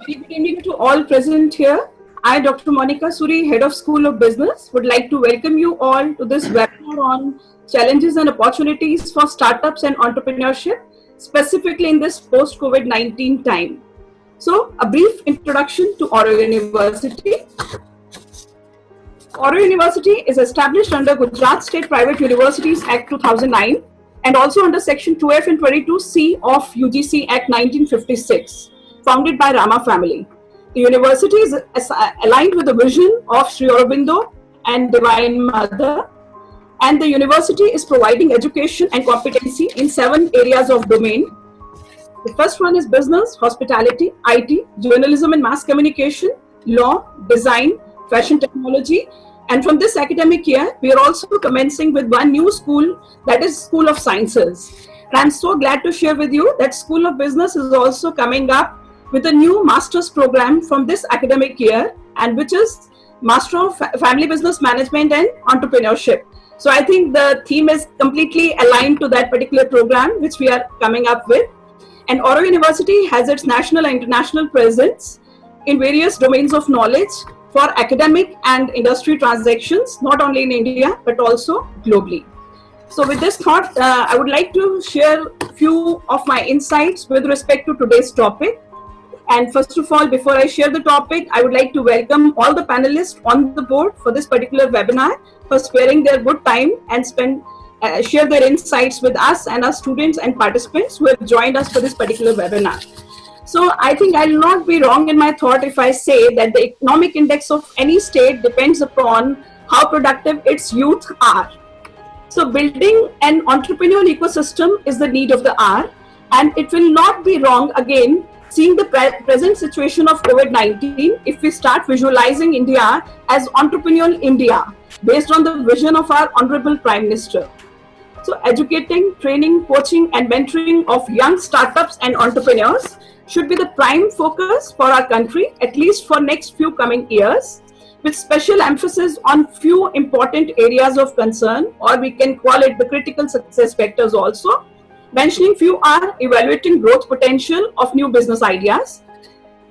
Very good evening to all present here. I, Dr. Monica Suri, Head of School of Business, would like to welcome you all to this webinar on challenges and opportunities for startups and entrepreneurship, specifically in this post-COVID-19 time. So, a brief introduction to Oro University. Oro University is established under Gujarat State Private Universities Act 2009 and also under Section 2F and 22C of UGC Act 1956. Founded by Rama family. The university is aligned with the vision of Sri Aurobindo and Divine Mother, and the university is providing education and competency in 7 areas of domain. The first one is business, hospitality, IT, journalism and mass communication, law, design, fashion technology, and from this academic year, we are also commencing with one new school, that is School of Sciences. And I'm so glad to share with you that School of Business is also coming up with a new master's program from this academic year, and which is Master of Family Business Management and Entrepreneurship. So I think the theme is completely aligned to that particular program which we are coming up with. And Oro University has its national and international presence in various domains of knowledge for academic and industry transactions, not only in India, but also globally. So with this thought, I would like to share a few of my insights with respect to today's topic. And first of all, before I share the topic, I would like to welcome all the panelists on the board for this particular webinar for sparing their good time and share their insights with us and our students and participants who have joined us for this particular webinar. So I think I'll not be wrong in my thought if I say that the economic index of any state depends upon how productive its youth are. So building an entrepreneurial ecosystem is the need of the hour, and it will not be wrong again seeing the present situation of COVID-19 if we start visualizing India as entrepreneurial India based on the vision of our Honorable Prime Minister. So educating, training, coaching and mentoring of young startups and entrepreneurs should be the prime focus for our country, at least for next few coming years, with special emphasis on few important areas of concern, or we can call it the critical success factors also. Mentioning few are evaluating growth potential of new business ideas,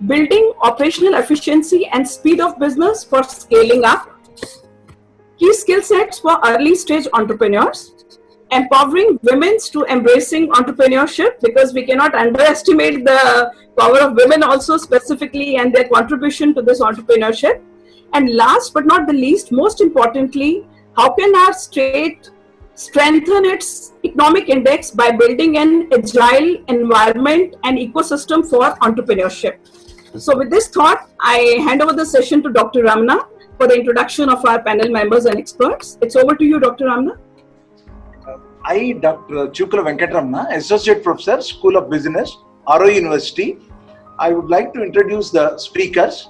building operational efficiency and speed of business for scaling up, key skill sets for early stage entrepreneurs, empowering women to embracing entrepreneurship, because we cannot underestimate the power of women also specifically and their contribution to this entrepreneurship. And last but not the least, most importantly, how can our state strengthen its economic index by building an agile environment and ecosystem for entrepreneurship. So with this thought, I hand over the session to Dr. Ramana for the introduction of our panel members and experts. It's over to you, Dr. Ramana. I, Dr. Chukra Venkatramana, Associate Professor, School of Business, Oro University. I would like to introduce the speakers.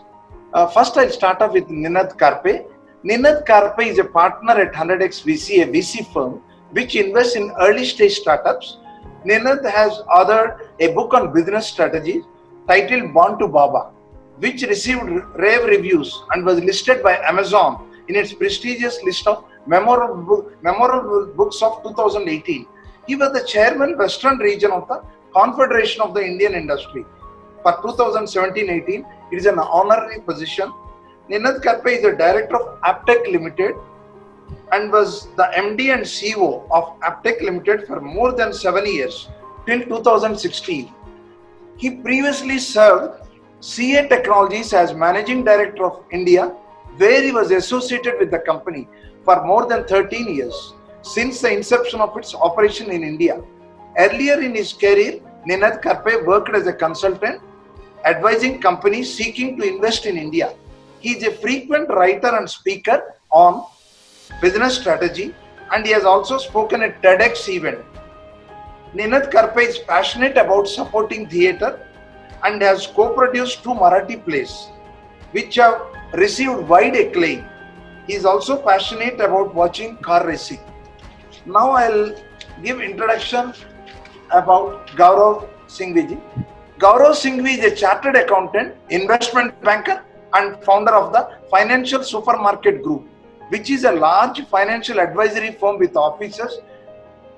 First, I'll start off with Ninad Karpe. Ninad Karpe is a partner at 100x VC, a VC firm which invests in early stage startups. Ninad has authored a book on business strategies titled Born to Baba, which received rave reviews and was listed by Amazon in its prestigious list of memorable books of 2018. He was the chairman Western region of the Confederation of the Indian Industry. For 2017-18, it is an honorary position. Ninad Karpe is the director of Aptech Limited and was the MD and CEO of Aptech Limited for more than 7 years, till 2016. He previously served CA Technologies as Managing Director of India, where he was associated with the company for more than 13 years, since the inception of its operation in India. Earlier in his career, Ninad Karpe worked as a consultant, advising companies seeking to invest in India. He is a frequent writer and speaker on business strategy, and he has also spoken at TEDx event. Ninad Karpe is passionate about supporting theatre and has co-produced 2 Marathi plays, which have received wide acclaim. He is also passionate about watching car racing. Now I'll give introduction about Gaurav Singhvi. Gaurav Singhvi is a chartered accountant, investment banker, and founder of the Financial Supermarket Group, which is a large financial advisory firm with offices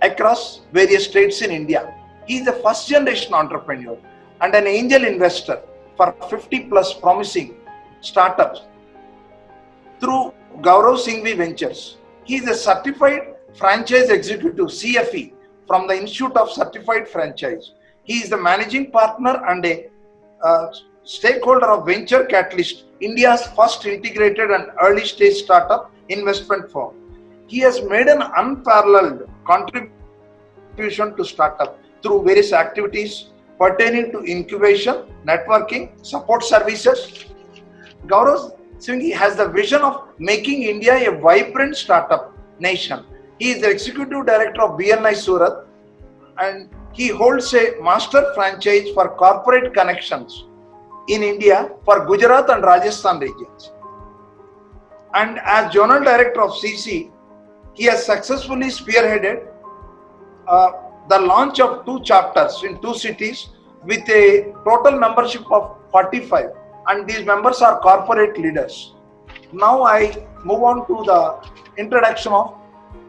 across various states in India. He is a first generation entrepreneur and an angel investor for 50 plus promising startups through Gaurav Singhvi Ventures. He is a certified franchise executive, CFE, from the Institute of Certified Franchise. He is the managing partner and a stakeholder of Venture Catalyst, India's first integrated and early stage startup investment firm. He has made an unparalleled contribution to startup through various activities pertaining to incubation, networking, support services. Gaurav Singhvi has the vision of making India a vibrant startup nation. He is the executive director of BNI Surat, and he holds a master franchise for corporate connections in India for Gujarat and Rajasthan regions. And as General Director of CC, he has successfully spearheaded the launch of 2 chapters in 2 cities with a total membership of 45, and these members are corporate leaders. Now I move on to the introduction of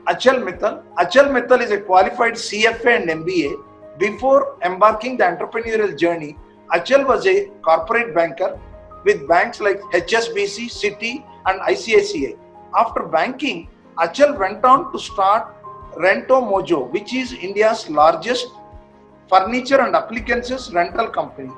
Achal Mittal. Achal Mittal is a qualified CFA and MBA. Before embarking the entrepreneurial journey, Achal was a corporate banker with banks like HSBC, Citi and ICICI. After banking, Achal went on to start Rento Mojo, which is India's largest furniture and appliances rental company.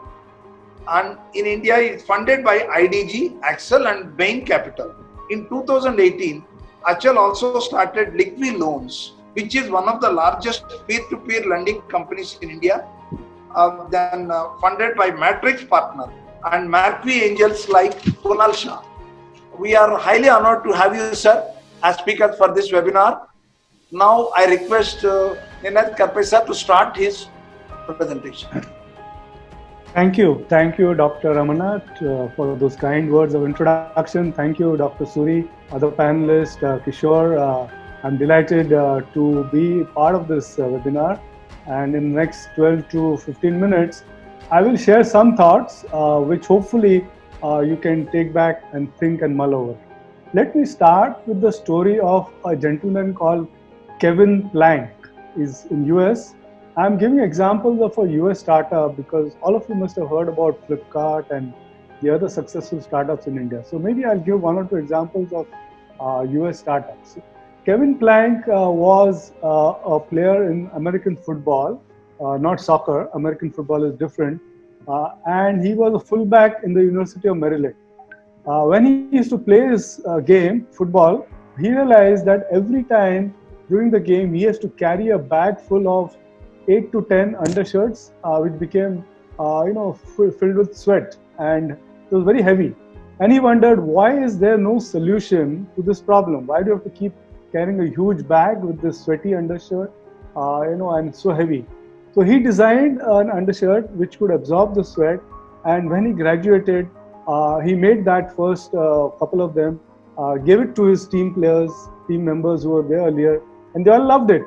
And in India, it is funded by IDG, Axel and Bain Capital. In 2018, Achal also started Liqui Loans, which is one of the largest peer-to-peer lending companies in India, then funded by Matrix Partner and Marquee Angels like Kunal Shah. We are highly honored to have you, sir, as speaker for this webinar. Now I request Ninath Karpesa to start his presentation. Thank you, Dr. Ramanath, for those kind words of introduction. Thank you, Dr. Suri, other panelists, Kishore. I'm delighted to be part of this webinar. And in the next 12 to 15 minutes, I will share some thoughts which hopefully you can take back and think and mull over. Let me start with the story of a gentleman called Kevin Plank. He's in US. I'm giving examples of a US startup because all of you must have heard about Flipkart and the other successful startups in India. So maybe I'll give 1 or 2 examples of US startups. Kevin Plank was a player in American football, not soccer. American football is different. And he was a fullback in the University of Maryland. When he used to play his game, football, he realized that every time during the game, he has to carry a bag full of 8 to 10 undershirts, which became, filled with sweat, and it was very heavy. And he wondered, why is there no solution to this problem? Why do you have to keep carrying a huge bag with this sweaty undershirt, and so heavy? So he designed an undershirt which could absorb the sweat. And when he graduated, he made that first couple of them, gave it to his team members who were there earlier, and they all loved it.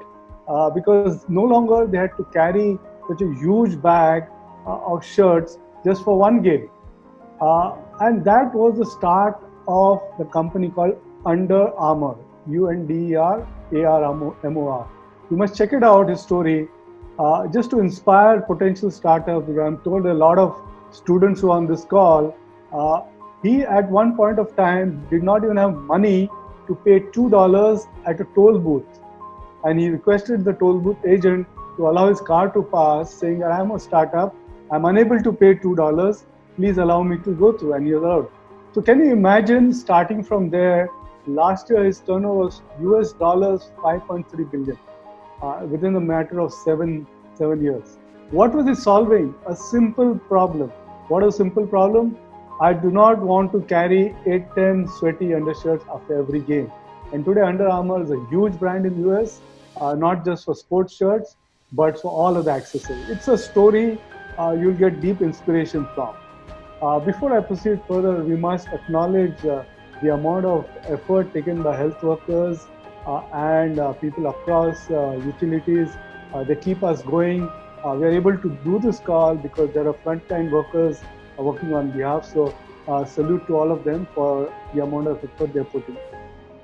Because no longer they had to carry such a huge bag of shirts just for one game. And that was the start of the company called Under Armour, UNDER ARMOR. You must check it out, his story, just to inspire potential startups. Because I'm told a lot of students who are on this call, he at one point of time did not even have money to pay $2 at a toll booth. And he requested the toll booth agent to allow his car to pass, saying, I'm a startup, I'm unable to pay $2, please allow me to go through, and he allowed. So can you imagine starting from there? Last year his turnover was US dollars 5.3 billion within a matter of seven years. What was he solving? A simple problem. What a simple problem? I do not want to carry 8-10 sweaty undershirts after every game. And today Under Armour is a huge brand in US, not just for sports shirts, but for all of the accessories. It's a story you'll get deep inspiration from. Before I proceed further, we must acknowledge the amount of effort taken by health workers and people across utilities. They keep us going. We are able to do this call because there are frontline workers working on behalf. So salute to all of them for the amount of effort they're putting.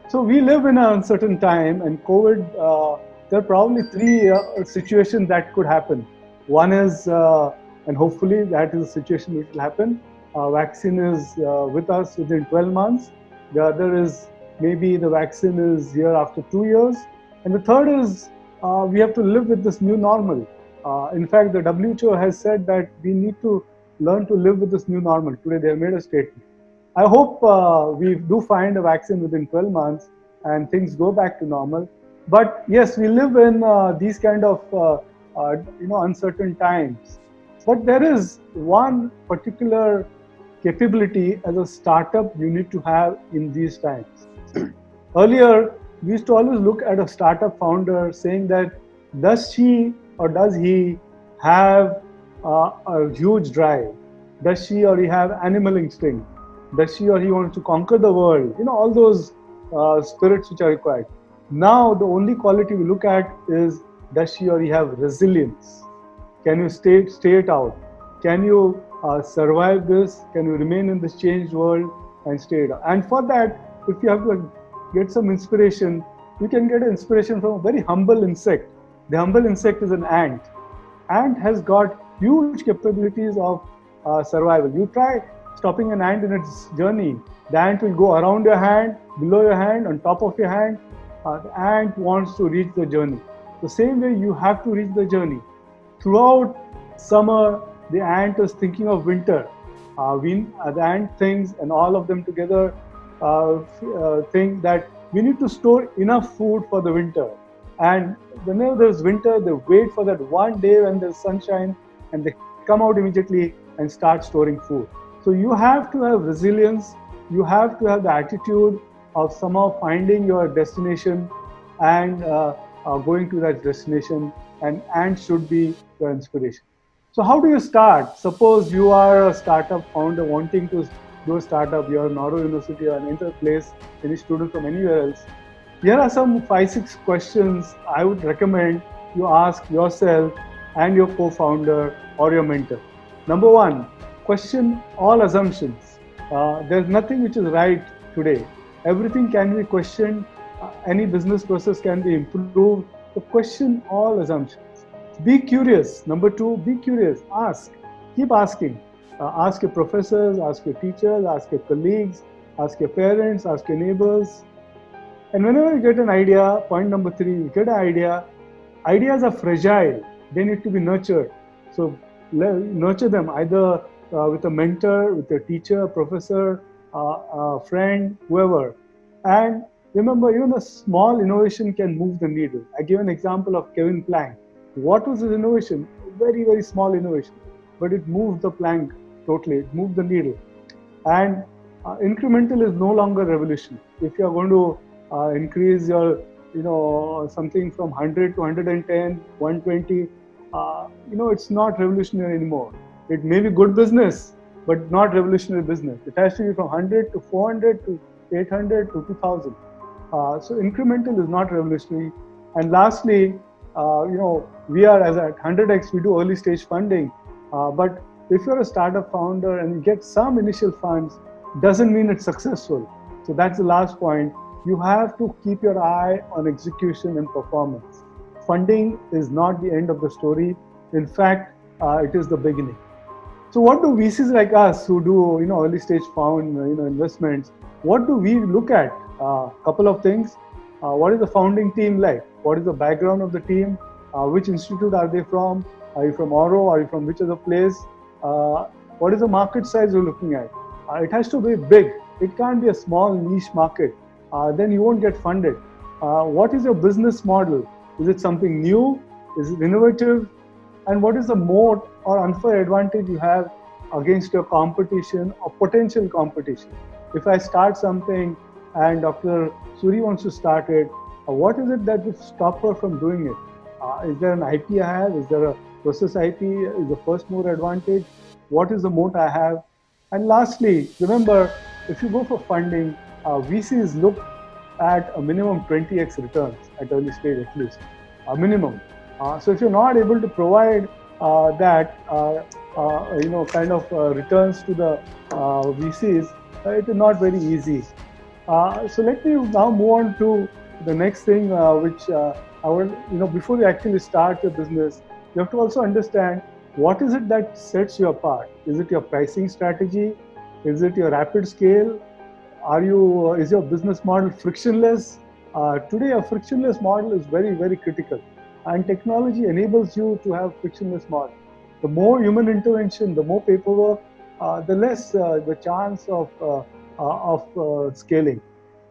So we live in an uncertain time, and COVID, there are probably 3 situations that could happen. One is and hopefully that is the situation which will happen. Vaccine is with us within 12 months. The other is maybe the vaccine is here after 2 years. And the third is we have to live with this new normal. In fact, the WHO has said that we need to learn to live with this new normal. Today they have made a statement. I hope we do find a vaccine within 12 months and things go back to normal. But yes, we live in these kind of uncertain times. But there is one particular capability as a startup you need to have in these times. Earlier, we used to always look at a startup founder saying that does she or does he have a huge drive? Does she or he have animal instinct? Does she or he wants to conquer the world? All those spirits which are required. Now, the only quality we look at is does she or he have resilience? Can you stay it out? Can you survive this? Can you remain in this changed world and stay it out? And for that, if you have to get some inspiration, you can get inspiration from a very humble insect. The humble insect is an ant. Ant has got huge capabilities of survival. You try stopping an ant in its journey. The ant will go around your hand, below your hand, on top of your hand. The ant wants to reach the journey. The same way you have to reach the journey. Throughout summer, the ant is thinking of winter. The ant thinks, and all of them together think that we need to store enough food for the winter. And whenever there's winter, they wait for that one day when there's sunshine and they come out immediately and start storing food. So you have to have resilience. You have to have the attitude of somehow finding your destination and going to that destination, and ants should be your inspiration. So how do you start? Suppose you are a startup founder wanting to do a startup, you're an Auro University or any other place, any student from anywhere else. Here are some 5-6 questions I would recommend you ask yourself and your co-founder or your mentor. Number one, question all assumptions. There's nothing which is right today. Everything can be questioned. Any business process can be improved. So question all assumptions. Be curious. Number two, be curious. Ask. Keep asking. Ask your professors, ask your teachers, ask your colleagues, ask your parents, ask your neighbors. And whenever you get an idea, point number three, you get an idea. Ideas are fragile. They need to be nurtured. So nurture them either with a mentor, with a teacher, professor, a friend, whoever. And remember, even a small innovation can move the needle. I give an example of Kevin Plank. What was his innovation? Very, very small innovation, but it moved the plank totally. It moved the needle. And incremental is no longer revolution. If you are going to increase your, something from 100 to 110, 120, it's not revolutionary anymore. It may be good business, but not revolutionary business. It has to be from 100 to 400 to 800 to 2000. So incremental is not revolutionary. And lastly, we are, as at 100x, we do early stage funding. But if you're a startup founder and you get some initial funds, doesn't mean it's successful. So that's the last point. You have to keep your eye on execution and performance. Funding is not the end of the story. In fact, it is the beginning. So what do VCs like us who do, early stage investments, what do we look at? Couple of things. What is the founding team like? What is the background of the team? Which institute are they from? Are you from Auro? Are you from which other place? What is the market size you're looking at? It has to be big. It can't be a small niche market. Then you won't get funded. What is your business model? Is it something new? Is it innovative? And what is the moat or unfair advantage you have against your competition or potential competition? If I start something and Dr. Suri wants to start it, what is it that would stop her from doing it? Is there an IP I have? Is there a process IP? Is the first mover advantage? What is the moat I have? And lastly, remember, if you go for funding, VCs look at a minimum 20x returns at early stage at least, a minimum. So if you're not able to provide that, returns to the VCs, it is not very easy. So let me now move on to the next thing, which I would, before you actually start your business, you have to also understand What is it that sets you apart? Is it your pricing strategy? Is it your rapid scale? Is your business model frictionless? Today, a frictionless model is very, very critical, and technology enables you to have frictionless model. The more human intervention, the more paperwork, the less the chance of scaling.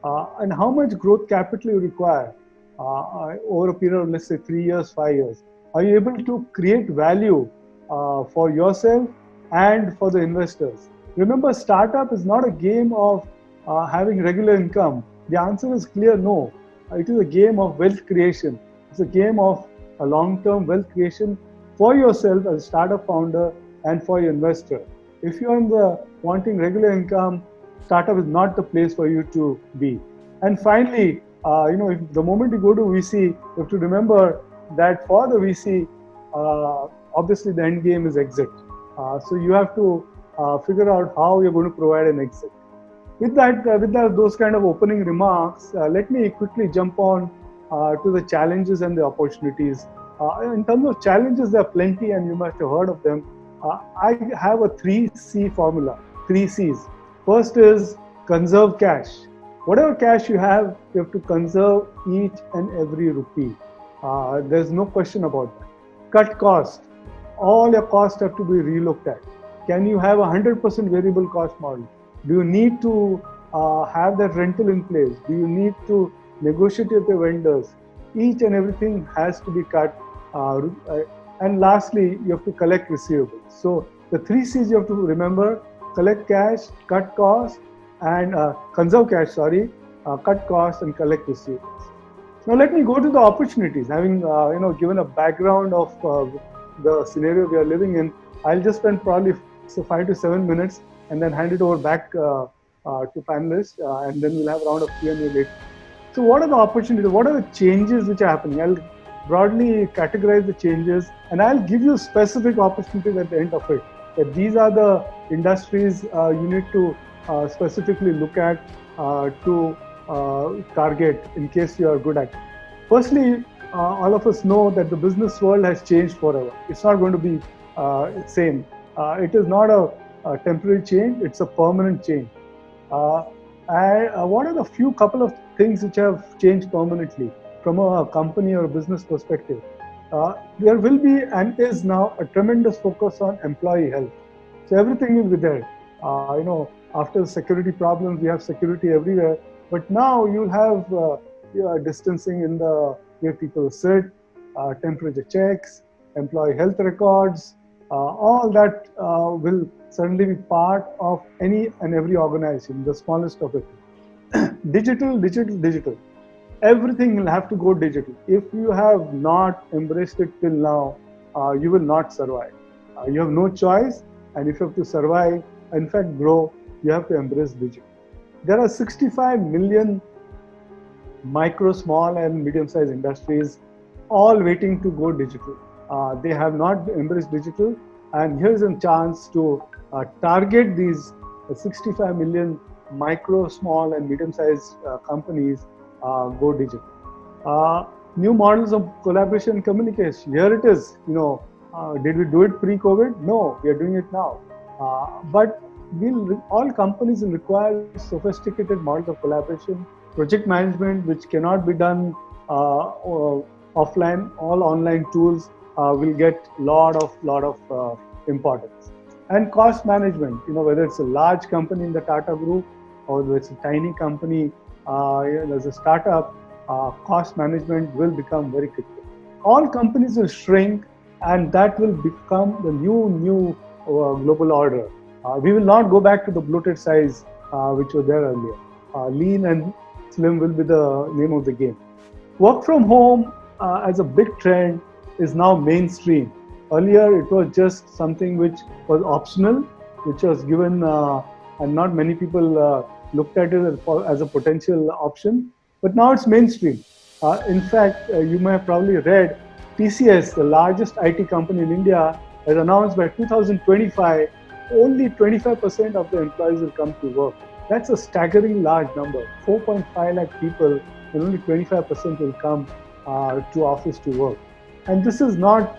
And how much growth capital you require over a period of, let's say, 3 years, 5 years? Are you able to create value for yourself and for the investors? Remember, startup is not a game of having regular income. The answer is clear no. It is a game of wealth creation. It's a game of a long-term wealth creation for yourself as a startup founder and for your investor. If you're in the wanting regular income, startup is not the place for you to be. And finally, if the moment you go to VC, you have to remember that for the VC, obviously the end game is exit. So you have to figure out how you're going to provide an exit. With those kind of opening remarks, let me quickly jump on to the challenges and the opportunities. In terms of challenges, there are plenty, and you must have heard of them. I have a 3C formula, 3 C's. First is conserve cash. Whatever cash you have to conserve each and every rupee. There's no question about that. Cut cost. All your costs have to be relooked at. Can you have a 100% variable cost model? Do you need to have that rental in place? Do you need to negotiate with your vendors? Each and everything has to be cut. And lastly, you have to collect receivables. So the 3 C's you have to remember: collect cash, cut cost, and conserve cash, cut cost and collect receivables. Now let me go to the opportunities. Having given a background of the scenario we are living in, I'll just spend probably 5 to 7 minutes and then hand it over back to panelists, and then we'll have a round of Q&A later. So what are the opportunities? What are the changes which are happening? I'll broadly categorize the changes, and I'll give you specific opportunities at the end of it. That these are the industries you need to specifically look at to target in case you are good at it. Firstly, all of us know that the business world has changed forever. It's not going to be same. It is not a temporary change, it's a permanent change. And what are the couple of things which have changed permanently from a company or a business perspective? There will be and is now a tremendous focus on employee health. So everything will be there. After the security problems, we have security everywhere. But now you'll have distancing in the way people sit, temperature checks, employee health records. All that will certainly be part of any and every organization, the smallest of it. Digital. Everything will have to go digital. If you have not embraced it till now, you will not survive. You have no choice, and if you have to survive, in fact grow, you have to embrace digital. There are 65 million micro, small and medium-sized industries all waiting to go digital. They have not embraced digital, and here's a chance to target these 65 million micro, small and medium-sized companies go digital. New models of collaboration and communication. Here it is. Did we do it pre-COVID? No, we are doing it now. But all companies will require sophisticated models of collaboration, project management, which cannot be done offline. All online tools will get lot of importance. And cost management. Whether it's a large company in the Tata Group or whether it's a tiny company as a startup, cost management will become very critical. All companies will shrink, and that will become the new global order. We will not go back to the bloated size which was there earlier. Lean and slim will be the name of the game. Work from home as a big trend is now mainstream. Earlier, it was just something which was optional, which was given, and not many people looked at it as a potential option. But now it's mainstream. In fact, you may have probably read TCS, the largest IT company in India, has announced by 2025, only 25% of the employees will come to work. That's a staggering large number. 4.5 lakh people, and only 25% will come to office to work. And this is not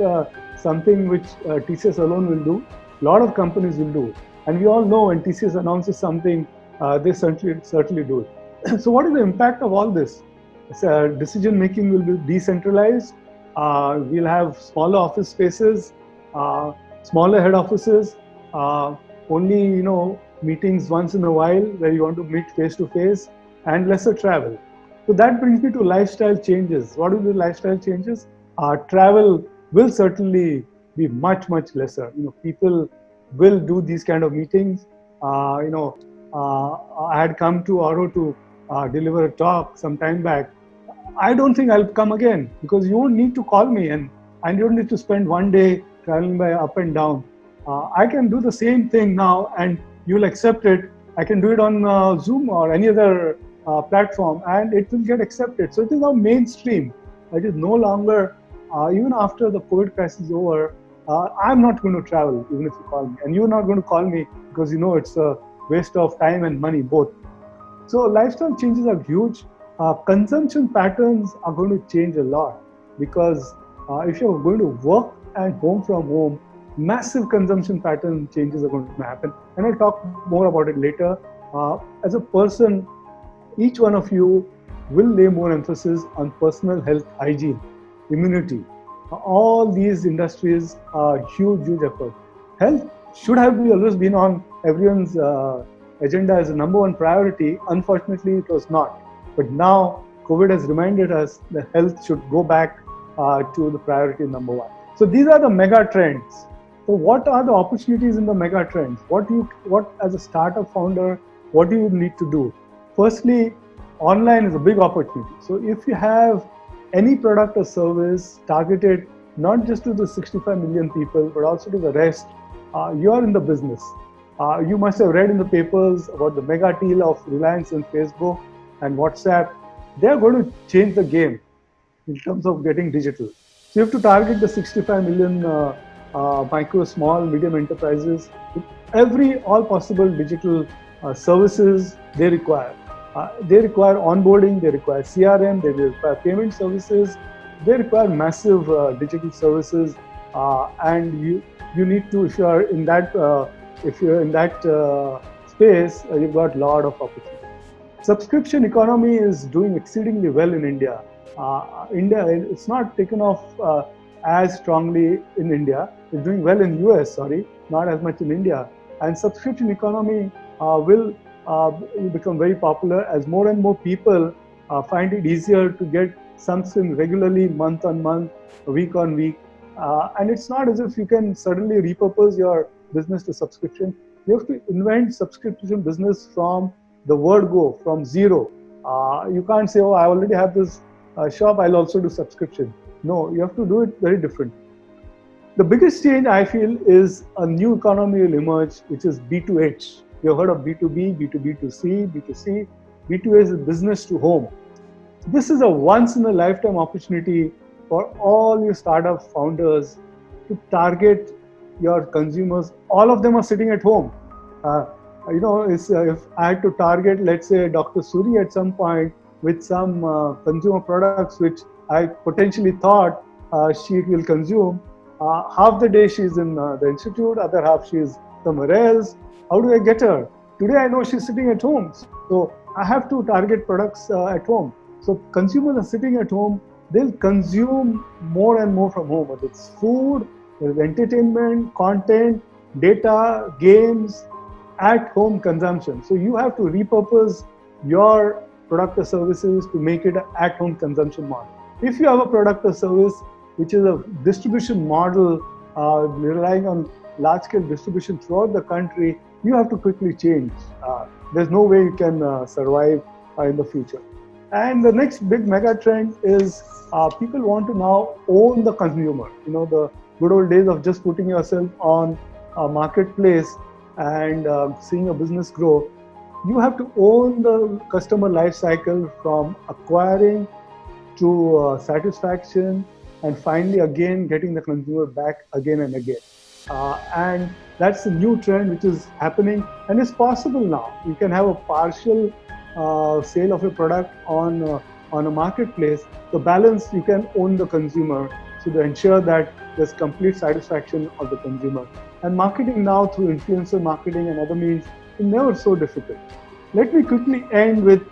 something which TCS alone will do. A lot of companies will do. And we all know when TCS announces something, they certainly do it. So what is the impact of all this? Decision making will be decentralized. We'll have smaller office spaces, smaller head offices, only meetings once in a while where you want to meet face to face, and lesser travel. So that brings me to lifestyle changes. What are the lifestyle changes? Travel will certainly be much lesser. People will do these kind of meetings. I had come to Auro to deliver a talk some time back. I don't think I'll come again because you won't need to call me and you don't need to spend one day traveling by up and down. I can do the same thing now and you'll accept it. I can do it on Zoom or any other platform and it will get accepted. So it is now mainstream. It is no longer, even after the COVID crisis is over, I'm not going to travel even if you call me. And you're not going to call me because it's a waste of time and money, both. So lifestyle changes are huge. Consumption patterns are going to change a lot because if you're going to work and home from home, massive consumption pattern changes are going to happen. And I'll talk more about it later. As a person, each one of you will lay more emphasis on personal health, hygiene, immunity. All these industries are huge effort. Health should have always been on everyone's agenda as a number one priority. Unfortunately, it was not. But now COVID has reminded us that health should go back to the priority number one. So these are the mega trends. So what are the opportunities in the mega trends? What as a startup founder, what do you need to do? Firstly, online is a big opportunity. So if you have any product or service targeted not just to the 65 million people, but also to the rest, you are in the business. You must have read in the papers about the mega deal of Reliance and Facebook and WhatsApp. They are going to change the game in terms of getting digital. So you have to target the 65 million micro, small, medium enterprises with all possible digital services they require. They require onboarding, they require CRM, they require payment services, they require massive digital services, and you need to, if you're in that space, you've got a lot of opportunity. Subscription economy is doing exceedingly well in India. It's not taken off as strongly in India. It's doing well in US, not as much in India. And subscription economy will become very popular as more and more people find it easier to get something regularly, month on month, week on week. And it's not as if you can suddenly repurpose your business to subscription. You have to invent subscription business from the word go, from zero. You can't say, I already have this shop, I'll also do subscription. No, you have to do it very different. The biggest change I feel is a new economy will emerge, which is B2H. You've heard of B2B, B2B2C, B2C. B2A is business to home. This is a once in a lifetime opportunity for all your startup founders to target your consumers. All of them are sitting at home. If I had to target, let's say, Dr. Suri at some point with some consumer products which I potentially thought she will consume, half the day she's in the institute, other half she's somewhere else. How do I get her? Today I know she's sitting at home. So I have to target products at home. So consumers are sitting at home, they'll consume more and more from home. Whether it's food, there's entertainment, content, data, games, at home consumption. So you have to repurpose your product or services to make it an at home consumption model. If you have a product or service which is a distribution model relying on large scale distribution throughout the country, you have to quickly change. There's no way you can survive in the future. And the next big mega trend is people want to now own the consumer. The good old days of just putting yourself on a marketplace and seeing a business grow. You have to own the customer life cycle from acquiring to satisfaction and finally again getting the consumer back again and again. And that's a new trend which is happening and it's possible now. You can have a partial sale of a product on a marketplace. The balance, you can own the consumer. so to ensure that there's complete satisfaction of the consumer. And marketing now through influencer marketing and other means is never so difficult. Let me quickly end with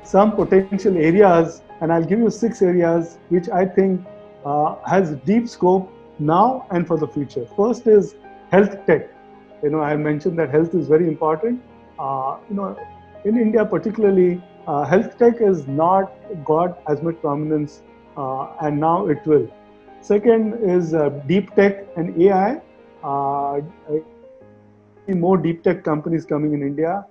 some potential areas, and I'll give you 6 areas which I think has deep scope now and for the future. First is health tech. I mentioned that health is very important. In India particularly, health tech has not got as much prominence, and now it will. Second is deep tech and AI. More deep tech companies coming in India.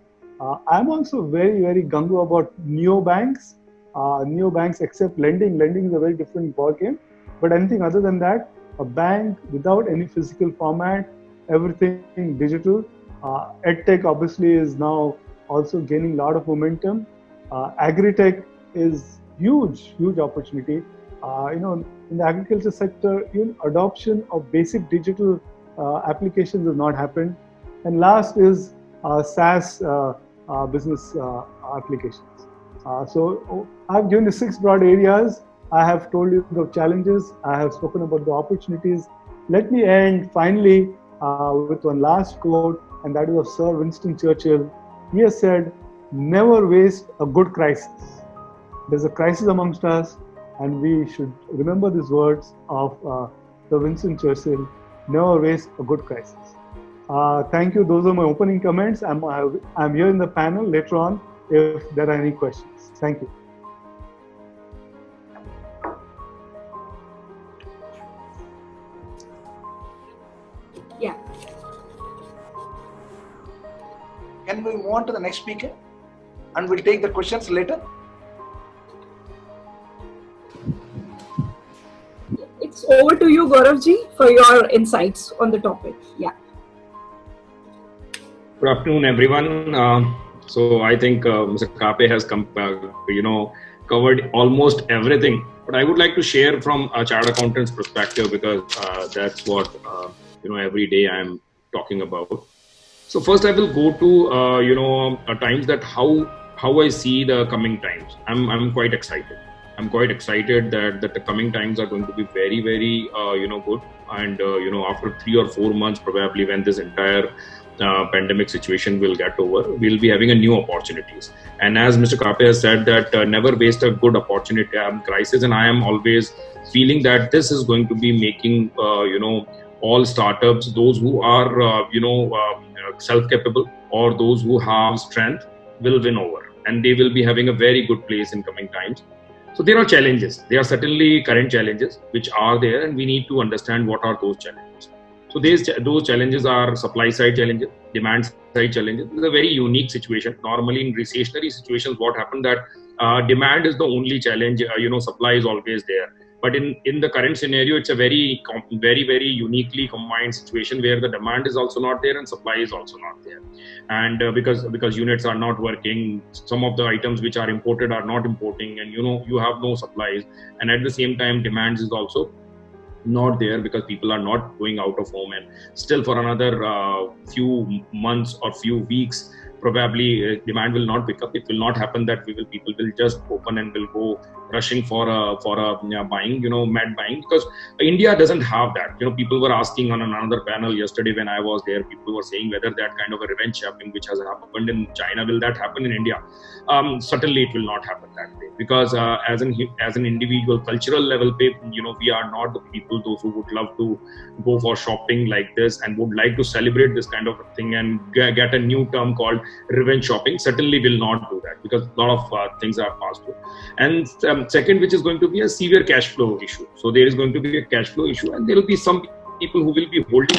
I'm also very, very gung-ho about neobanks. Neobanks accept lending. Lending is a very different ballgame. But anything other than that, a bank without any physical format, everything digital. EdTech obviously is now also gaining a lot of momentum. Agri-tech is huge opportunity. In the agriculture sector, even adoption of basic digital applications has not happened. And last is SaaS business applications. So I've given you 6 broad areas. I have told you the challenges. I have spoken about the opportunities. Let me end finally with one last quote, and that is of Sir Winston Churchill. He has said, "Never waste a good crisis." There's a crisis amongst us, and we should remember these words of Sir Winston Churchill, "Never waste a good crisis." Thank you. Those are my opening comments. I'm here in the panel later on if there are any questions. Thank you. Yeah. Can we move on to the next speaker? And we'll take the questions later. It's over to you, Gauravji, for your insights on the topic. Yeah. Good afternoon, everyone. So I think Mr. Kape has covered almost everything. But I would like to share from a chartered accountant's perspective, because that's what every day I'm talking about. So first, I will go to times that how I see the coming times. I'm quite excited. I'm quite excited that the coming times are going to be very, very good. And after 3 or 4 months, probably when this entire pandemic situation will get over, we'll be having a new opportunities. And as Mr. Kape has said, that never waste a good opportunity crisis. And I am always feeling that this is going to be making all startups, those who are self-capable or those who have strength, will win over, and they will be having a very good place in coming times. So there are challenges. There are certainly current challenges which are there, and we need to understand what are those challenges. So those challenges are supply side challenges, demand side challenges. It's a very unique situation. Normally in recessionary situations, what happened that demand is the only challenge. Supply is always there. But in the current scenario, it's a very, very uniquely combined situation where the demand is also not there and supply is also not there. And because units are not working, some of the items which are imported are not importing, and you have no supplies. And at the same time, demand is also not there because people are not going out of home, and still for another few months or few weeks, probably demand will not pick up. It will not happen that people will just open and will go rushing for a buying, mad buying, because India doesn't have that. People were asking on another panel yesterday when I was there, people were saying whether that kind of a revenge shopping which has happened in China, will that happen in India? Certainly it will not happen that way, because as an individual cultural level, we are not the people those who would love to go for shopping like this and would like to celebrate this kind of thing and get a new term called revenge shopping. Certainly will not do that, because a lot of things are passed through. And second, which is going to be a severe cash flow issue. So there is going to be a cash flow issue, and there will be some people who will be holding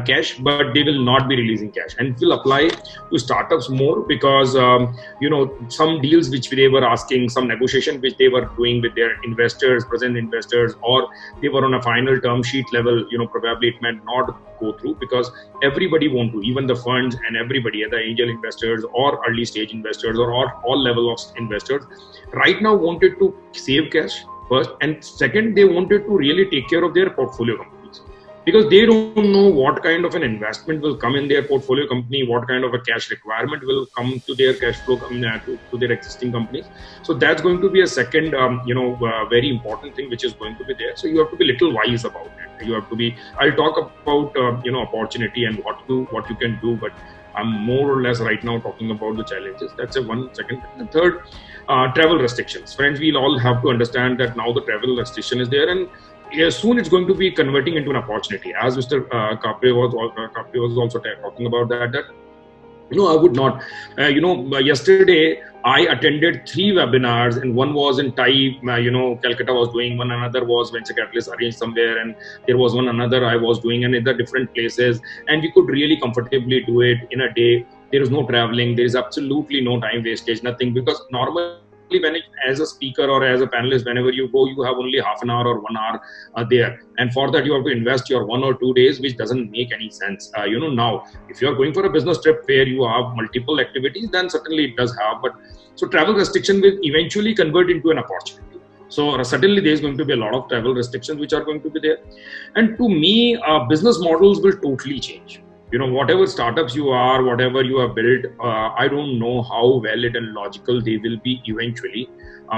cash, but they will not be releasing cash. And it will apply to startups more, because some deals which they were asking, some negotiation which they were doing with their investors, present investors, or they were on a final term sheet level, probably it might not go through, because everybody want to, even the funds and everybody, the angel investors or early stage investors or all level of investors, right now wanted to save cash first, and second, they wanted to really take care of their portfolio companies. because they don't know what kind of an investment will come in their portfolio company, what kind of a cash requirement will come to their cash flow to their existing companies. So that's going to be a second very important thing which is going to be there. So you have to be little wise about it. You have to be, I'll talk about opportunity and what you can do, but I'm more or less right now talking about the challenges. That's a one second. And third, travel restrictions. Friends, we'll all have to understand that now the travel restriction is there, and soon it's going to be converting into an opportunity. As Mr. Kapre was also talking about that I would not. Yesterday I attended 3 webinars, and one was in Thai, Calcutta was doing one, another was Venture Capitalist arranged somewhere, and there was one another I was doing, and in the different places, and we could really comfortably do it in a day. There is no traveling, there is absolutely no time wastage, nothing, because normally as a speaker or as a panelist, whenever you go, you have only half an hour or 1 hour there, and for that you have to invest your 1 or 2 days, which doesn't make any sense. Now if you are going for a business trip where you have multiple activities, then certainly it does have, but so travel restriction will eventually convert into an opportunity. So certainly there is going to be a lot of travel restrictions which are going to be there, and to me business models will totally change. Whatever startups you are, whatever you have built, I don't know how valid and logical they will be eventually,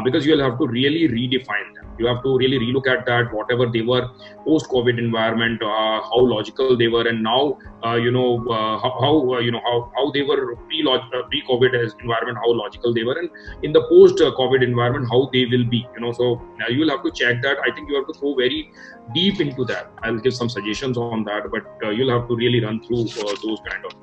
because you'll have to really redefine them. You have to really relook at that, whatever they were post-COVID environment, how logical they were, and now, how they were pre-COVID environment, how logical they were, and in the post-COVID environment, how they will be. So you'll have to check that. I think you have to go very deep into that. I'll give some suggestions on that, but you'll have to really run through those kind of things.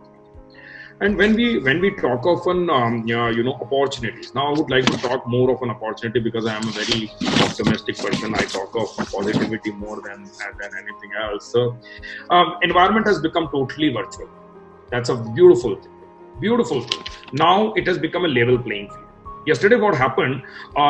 And when we talk of an opportunities, now I would like to talk more of an opportunity, because I am a very optimistic person. I talk of positivity more than anything else. So environment has become totally virtual. That's a beautiful thing. Now it has become a level playing field. Yesterday, what happened?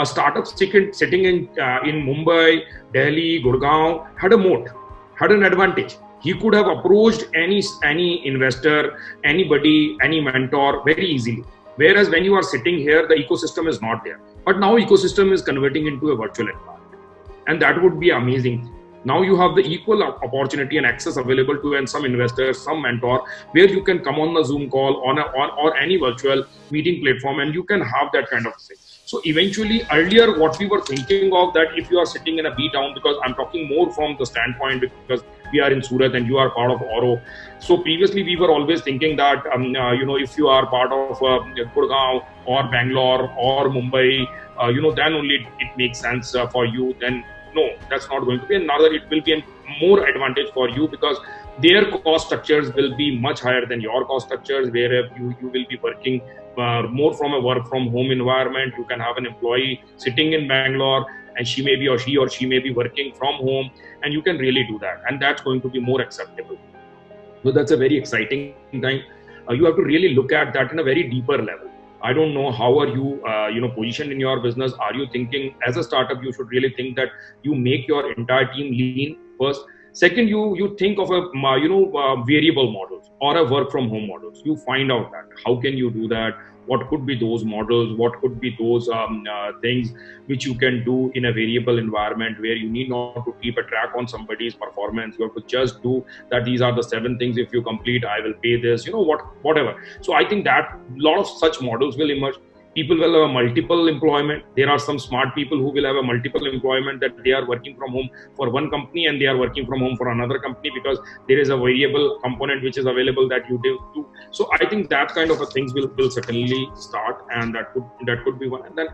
Startups sitting in Mumbai, Delhi, Gurgaon had a moat, had an advantage. He could have approached any investor, anybody, any mentor very easily. Whereas when you are sitting here, the ecosystem is not there. But now ecosystem is converting into a virtual environment, and that would be amazing. Now you have the equal opportunity and access available to and some investors, some mentor, where you can come on the Zoom call or any virtual meeting platform, and you can have that kind of thing. So eventually, earlier what we were thinking of, that if you are sitting in a B town, because I'm talking more from the standpoint because we are in Surat and you are part of Oro. So previously we were always thinking that if you are part of Gurgaon or Bangalore or Mumbai, then only it makes sense for you. Then no, that's not going to be. Another, it will be a more advantage for you, because their cost structures will be much higher than your cost structures, where you will be working more from a work from home environment. You can have an employee sitting in Bangalore, and she or she may be working from home, and you can really do that, and that's going to be more acceptable. So that's a very exciting thing. You have to really look at that in a very deeper level. I don't know how are you, positioned in your business. Are you thinking as a startup? You should really think that you make your entire team lean first. Second, you think of a variable models or a work from home models. You find out that how can you do that. What could be those models? What could be those things which you can do in a variable environment, where you need not to keep a track on somebody's performance. You have to just do that. These are the 7 things. If you complete, I will pay this. Whatever. So I think that a lot of such models will emerge. People will have a multiple employment. There are some smart people who will have a multiple employment, that they are working from home for one company and they are working from home for another company, because there is a variable component which is available that you do. So I think that kind of a things will certainly start, and that could be one. And then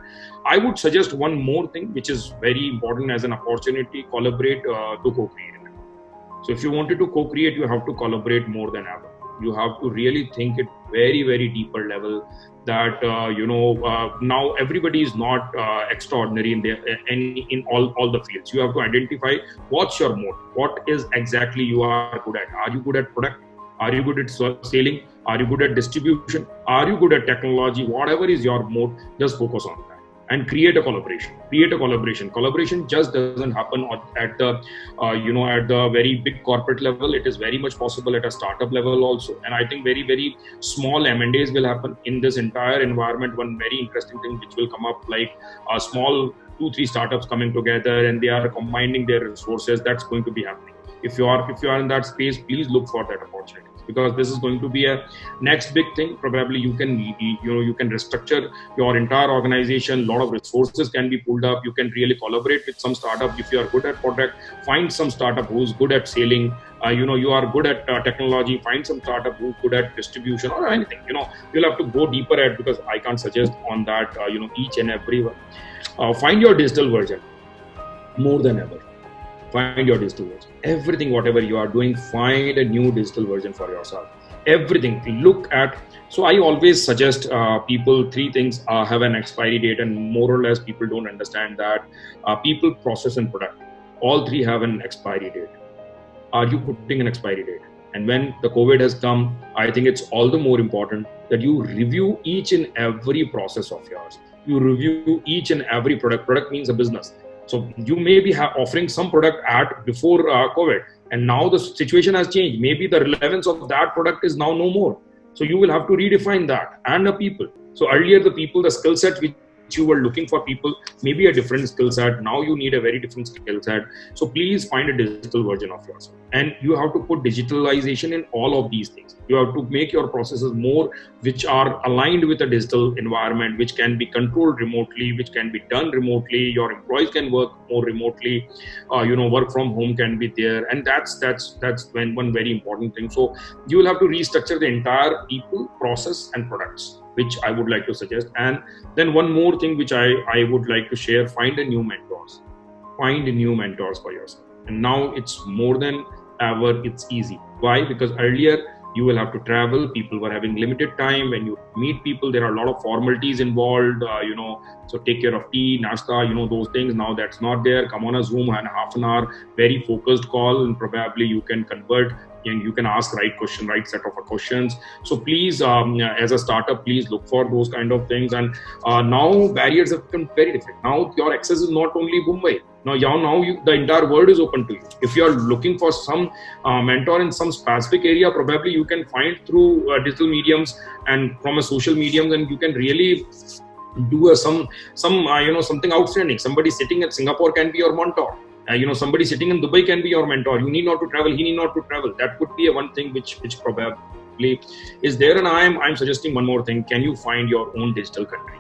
I would suggest one more thing which is very important as an opportunity: collaborate to co-create. So if you wanted to co-create, you have to collaborate more than ever. You have to really think it very, very deeper level, that now everybody is not extraordinary in all the fields. You have to identify what's your mode, what is exactly you are good at. Are you good at product? Are you good at selling? Are you good at distribution? Are you good at technology? Whatever is your mode, just focus on that and create a collaboration. Collaboration just doesn't happen at the at the very big corporate level. It is very much possible at a startup level also, and I think very, very small M&As will happen in this entire environment. One very interesting thing which will come up, like small 2-3 startups coming together and they are combining their resources. That's going to be happening. if you are in that space, please look for that opportunity, because this is going to be a next big thing. Probably you can restructure your entire organization. A lot of resources can be pulled up. You can really collaborate with some startup. If you are good at product, find some startup who's good at selling. You are good at technology, find some startup who's good at distribution or anything. You'll have to go deeper at, because I can't suggest on that each and every one. Find your digital version more than ever. Find your digital version. Everything, whatever you are doing, find a new digital version for yourself. Everything. Look at. So I always suggest people 3 things have an expiry date, and more or less people don't understand that. People, process, and product. All 3 have an expiry date. Are you putting an expiry date? And when the COVID has come, I think it's all the more important that you review each and every process of yours. You review each and every product. Product means a business. So you may be offering some product before COVID, and now the situation has changed. Maybe the relevance of that product is now no more. So you will have to redefine that, and the people. So earlier the people, the skill set which you were looking for people, maybe a different skill set. Now you need a very different skill set. So please find a digital version of yourself. And you have to put digitalization in all of these things. You have to make your processes more which are aligned with a digital environment, which can be controlled remotely, which can be done remotely. Your employees can work more remotely. Work from home can be there. And that's one very important thing. So you will have to restructure the entire people, process, and products, which I would like to suggest. And then one more thing which I would like to share: find a new mentors. Find new mentors for yourself. And now it's more than ever, it's easy. Why? Because earlier you will have to travel. People were having limited time. When you meet people, there are a lot of formalities involved, so take care of tea, nashta, those things. Now that's not there. Come on a Zoom and half an hour, very focused call, and probably you can convert and you can ask right set of questions. So please, as a startup, please look for those kind of things. And now barriers have become very different. Now your access is not only Mumbai. Now the entire world is open to you. If you are looking for some mentor in some specific area, probably you can find through digital mediums and from a social medium, and you can really do something outstanding. Somebody sitting at Singapore can be your mentor. Somebody sitting in Dubai can be your mentor. You need not to travel. He need not to travel. That could be one thing which probably is there. And I'm suggesting one more thing. Can you find your own digital country?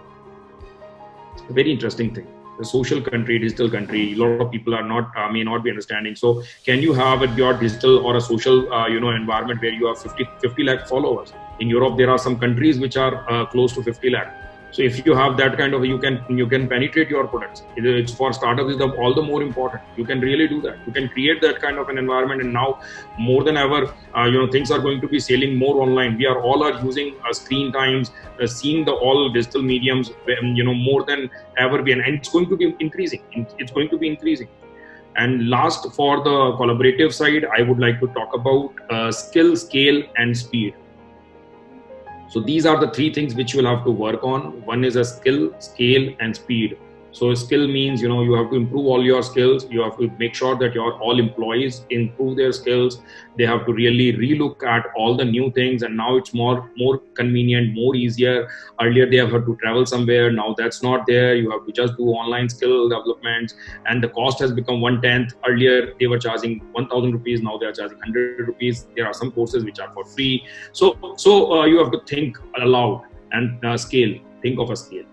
A very interesting thing. The social country, digital country. A lot of people may not be understanding. So can you have your digital or a social environment where you have 50 lakh followers? In Europe, there are some countries which are close to 50 lakh. So if you have that kind of, you can penetrate your products. It's for startups is all the more important. You can really do that. You can create that kind of an environment. And now more than ever, things are going to be selling more online. We are all using screen times, seeing the all digital mediums, more than ever. And it's going to be increasing. It's going to be increasing. And last, for the collaborative side, I would like to talk about skill, scale, and speed. So these are the 3 things which you will have to work on. One is a skill, scale, and speed. So skill means, you have to improve all your skills. You have to make sure that your all employees improve their skills. They have to really relook at all the new things. And now it's more convenient, more easier. Earlier they have had to travel somewhere. Now that's not there. You have to just do online skill developments. And the cost has become 1/10. Earlier they were charging 1,000 rupees. Now they are charging 100 rupees. There are some courses which are for free. So you have to think aloud and scale. Think of a scale.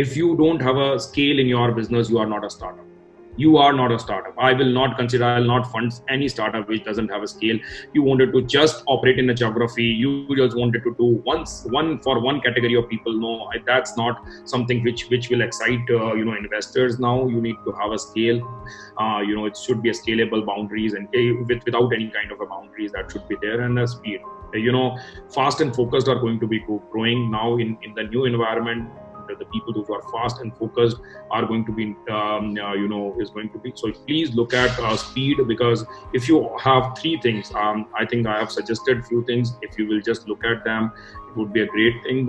If you don't have a scale in your business, you are not a startup. You are not a startup. I will not fund any startup which doesn't have a scale. You wanted to just operate in a geography. You just wanted to do one for one category of people. No, that's not something which will excite investors. Now you need to have a scale. It should be a scalable boundaries, and without any kind of a boundaries that should be there, and a speed. Fast and focused are going to be growing now in the new environment. The people who are fast and focused are going to be, is going to be. So please look at speed, because if you have 3 things, I think I have suggested few things. If you will just look at them, it would be a great thing.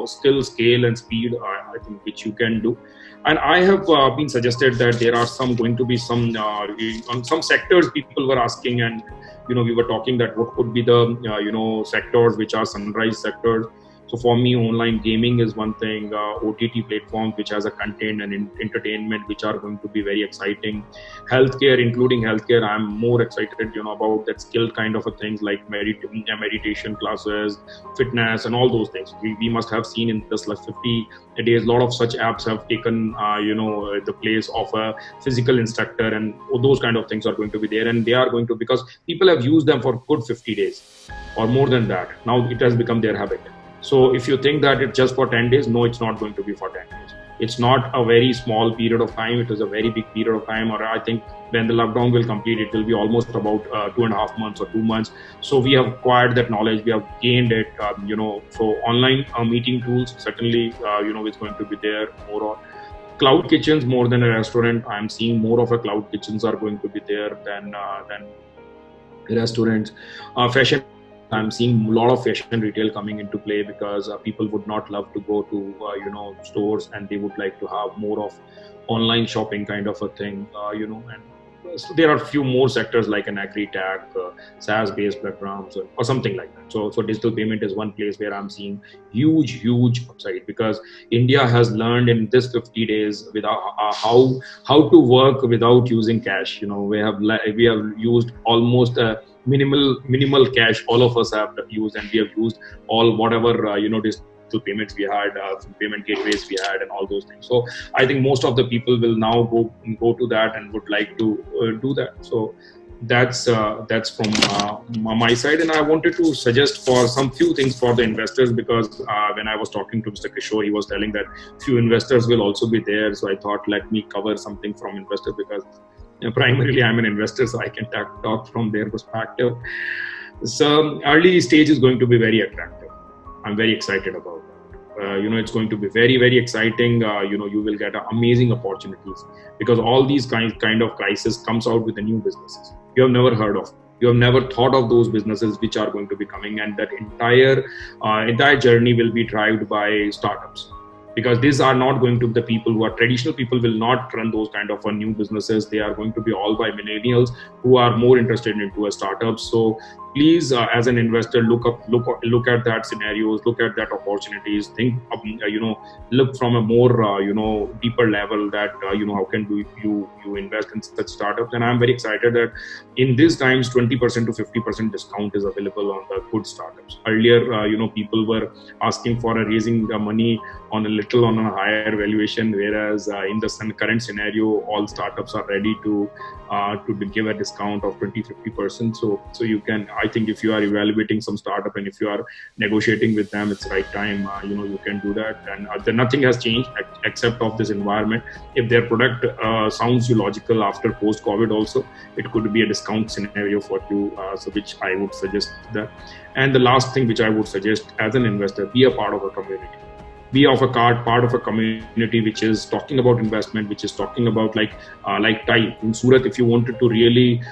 Skill, scale, and speed, I think, which you can do. And I have been suggested that there are going to be some on some sectors people were asking, and we were talking that what could be the sectors which are sunrise sectors. So for me, online gaming is one thing, OTT platforms which has a content and entertainment which are going to be very exciting. Healthcare, including healthcare, I'm more excited, about that skill kind of a things like meditation classes, fitness, and all those things. We must have seen in this last 50 days, a lot of such apps have taken, the place of a physical instructor, and those kind of things are going to be there, and they are going to, because people have used them for good 50 days or more than that. Now it has become their habit. So if you think that it's just for 10 days, no, it's not going to be for 10 days. It's not a very small period of time. It is a very big period of time. Or I think when the lockdown will complete, it will be almost about 2.5 months or 2 months. So we have acquired that knowledge. We have gained it, So online meeting tools, certainly, it's going to be there more on. Cloud kitchens, more than a restaurant. I'm seeing more of a cloud kitchens are going to be there than restaurants. Fashion, I'm seeing a lot of fashion retail coming into play, because people would not love to go to stores, and they would like to have more of online shopping kind of a thing, and so there are a few more sectors like an agri-tech, SaaS-based platforms, or something like that. So digital payment is one place where I'm seeing huge upside, because India has learned in this 50 days without how to work without using cash. We have used almost minimal cash. All of us have used, and we have used all whatever digital payments we had, payment gateways we had, and all those things. So I think most of the people will now go to that and would like to do that. So that's from my side, and I wanted to suggest for some few things for the investors, because when I was talking to Mr. Kishore, he was telling that few investors will also be there. So I thought, let me cover something from investors, because primarily I'm an investor, so I can talk from their perspective. So early stage is going to be very attractive. I'm very excited about that. It's going to be very exciting. You will get amazing opportunities, because all these kind of crisis comes out with the new businesses you have never heard of. You have never thought of those businesses which are going to be coming, and that entire journey will be driven by startups. Because these are not going to be the people who are traditional people will not run those kind of new businesses. They are going to be all by millennials who are more interested into a startup. So please, as an investor, look at that scenarios, look at that opportunities, think, look from a more, deeper level that, how can you invest in such startups. And I'm very excited that in these times, 20% to 50% discount is available on the good startups. Earlier, people were asking for raising money on a higher valuation, whereas in the current scenario, all startups are ready to give a discount of 20-50%. So you can, I think, if you are evaluating some startup and if you are negotiating with them, it's the right time. You can do that, and nothing has changed except of this environment. If their product sounds you logical after post-COVID, also it could be a discount scenario for you. So which I would suggest that. And the last thing which I would suggest as an investor, be a part of a community. Be part of a community which is talking about investment, which is talking about like TIE. In Surat, if you wanted to really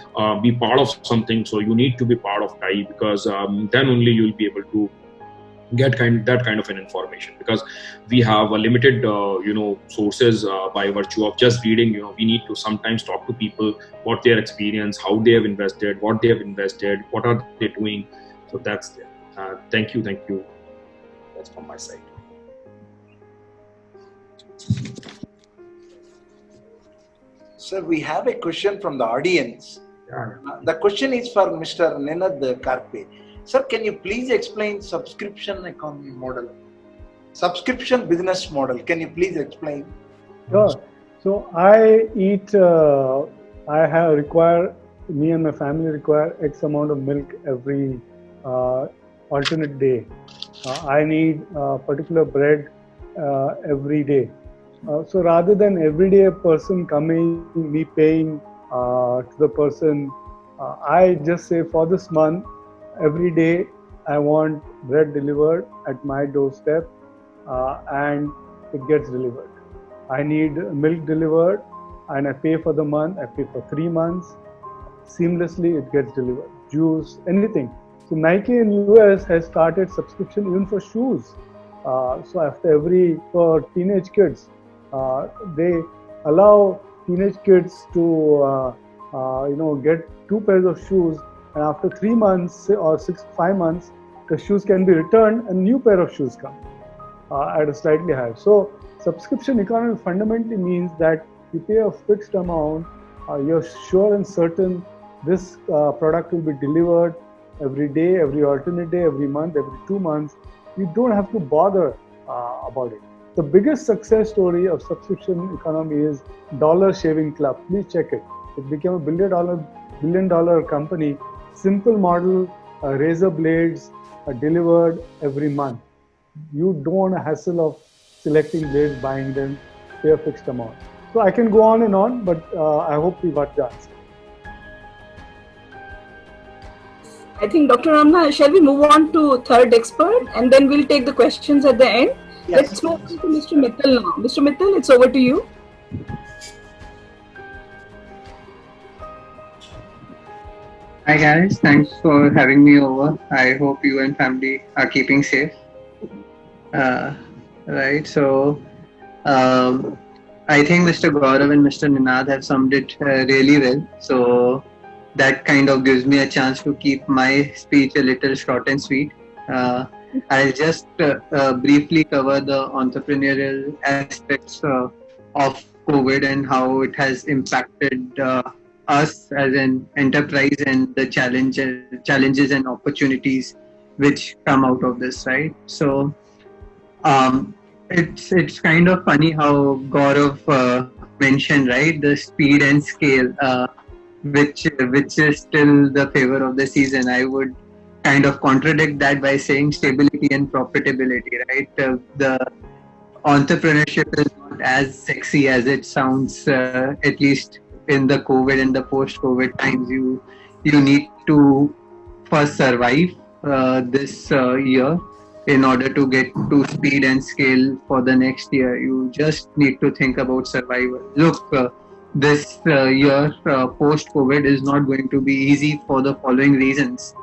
be part of something, so you need to be part of TIE, because then only you will be able to get that kind of an information, because we have a limited sources by virtue of just reading. We need to sometimes talk to people, what their experience, how they have invested, what they have invested, what are they doing. So that's there. Thank you. That's from my side. Sir, we have a question from the audience. The question is for Mr. Ninad Karpe. Sir, can you please explain subscription economy model? Subscription business model. Can you please explain? Sure. So me and my family require X amount of milk every alternate day. I need particular bread every day. So rather than every day a person coming, me paying to the person, I just say for this month, every day I want bread delivered at my doorstep, and it gets delivered. I need milk delivered, and I pay for the month. I pay for 3 months. Seamlessly, it gets delivered. Juice, anything. So Nike in US has started subscription even for shoes. So for teenage kids, they allow teenage kids to get 2 pairs of shoes, and after 3 months or 5 months, the shoes can be returned, a new pair of shoes come at a slightly higher. So subscription economy fundamentally means that you pay a fixed amount, you're sure and certain this product will be delivered every day, every alternate day, every month, every 2 months. You don't have to bother about it. The biggest success story of subscription economy is Dollar Shaving Club. Please check it. It became a billion dollar company. Simple model, razor blades are delivered every month. You don't want a hassle of selecting blades, buying them, pay a fixed amount. So I can go on and on, but I hope we got the answer. I think Dr. Ramana, shall we move on to third expert and then we'll take the questions at the end? Yes. Let's move on to Mr. Mittal now. Mr. Mittal, it's over to you. Hi guys, thanks for having me over. I hope you and family are keeping safe. Right, so I think Mr. Gaurav and Mr. Ninad have summed it really well. So that kind of gives me a chance to keep my speech a little short and sweet. I'll just briefly cover the entrepreneurial aspects of COVID and how it has impacted us as an enterprise and the challenges and opportunities which come out of this, right? So it's kind of funny how Gaurav mentioned, right, the speed and scale, which is still the favor of the season. I would kind of contradict that by saying stability and profitability, right? The entrepreneurship is not as sexy as it sounds, at least in the COVID and the post-COVID times. You need to first survive this year in order to get to speed and scale for the next year. You just need to think about survival. Look, this year post-COVID is not going to be easy for the following reasons.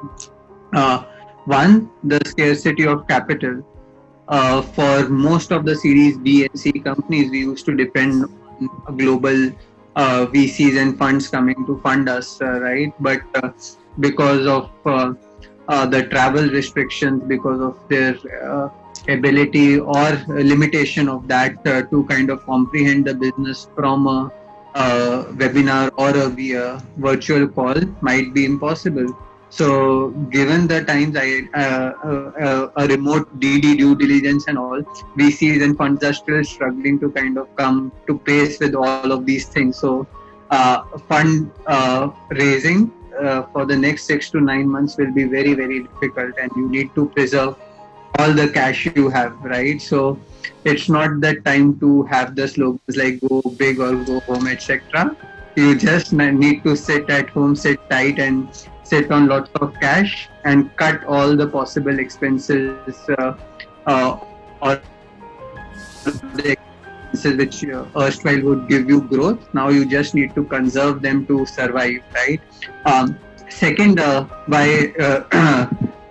One, the scarcity of capital. For most of the Series B and C companies, we used to depend on global VCs and funds coming to fund us, right? But because of the travel restrictions, because of their ability or limitation of that to kind of comprehend the business from a webinar or a virtual call might be impossible. So given the times, a remote DD due diligence and all, VCs and funds are still struggling to kind of come to pace with all of these things. So fund raising for the next 6 to 9 months will be very, very difficult, and you need to preserve all the cash you have, right? So it's not the time to have the slogans like go big or go home, etc. You just need to sit at home, sit tight, and sit on lots of cash and cut all the possible expenses or the expenses which erstwhile would give you growth. Now you just need to conserve them to survive, right? Second, why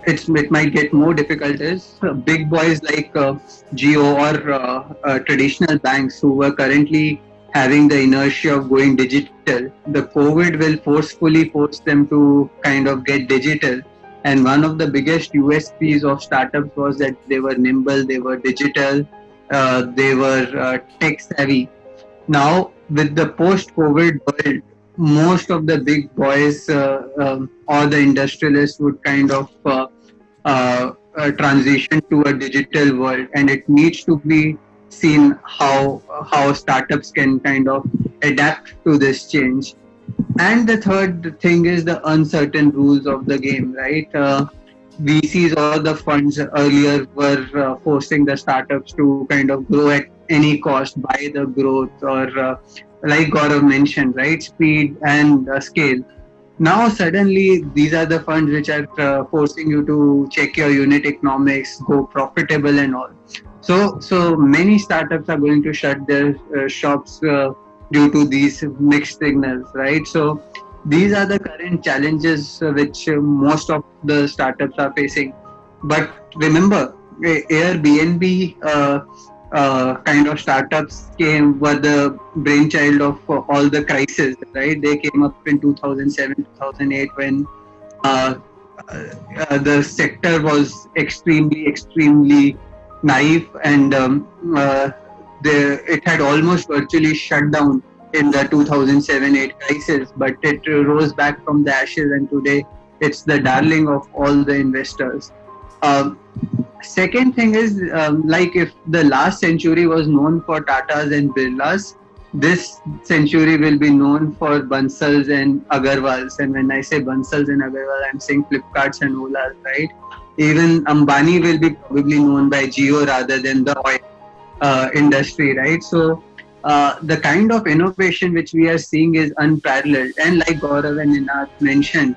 it might get more difficult is big boys like Jio or traditional banks who were currently having the inertia of going digital. The COVID will forcefully force them to kind of get digital. And one of the biggest USPs of startups was that they were nimble, they were digital, they were tech savvy. Now, with the post-COVID world, most of the big boys or the industrialists would kind of transition to a digital world, and it needs to be seen how startups can kind of adapt to this change. And the third thing is the uncertain rules of the game, right? VCs or the funds earlier were forcing the startups to kind of grow at any cost, by the growth, or like Gaurav mentioned, right, speed and scale. Now suddenly these are the funds which are forcing you to check your unit economics, go profitable and all. So many startups are going to shut their shops due to these mixed signals, right? So these are the current challenges which most of the startups are facing. But remember, Airbnb kind of startups were the brainchild of all the crises, right? They came up in 2007, 2008 when the sector was extremely naive, and it had almost virtually shut down in the 2007-8 crisis, but it rose back from the ashes, and today it's the darling of all the investors. Second thing is, like if the last century was known for Tatas and Birlas, this century will be known for Bansals and Agarwals. And when I say Bansals and Agarwal, I'm saying Flipkarts and Olas, right? Even Ambani will be probably known by Jio rather than the oil industry, right? So the kind of innovation which we are seeing is unparalleled. And like Gaurav and Ninad mentioned,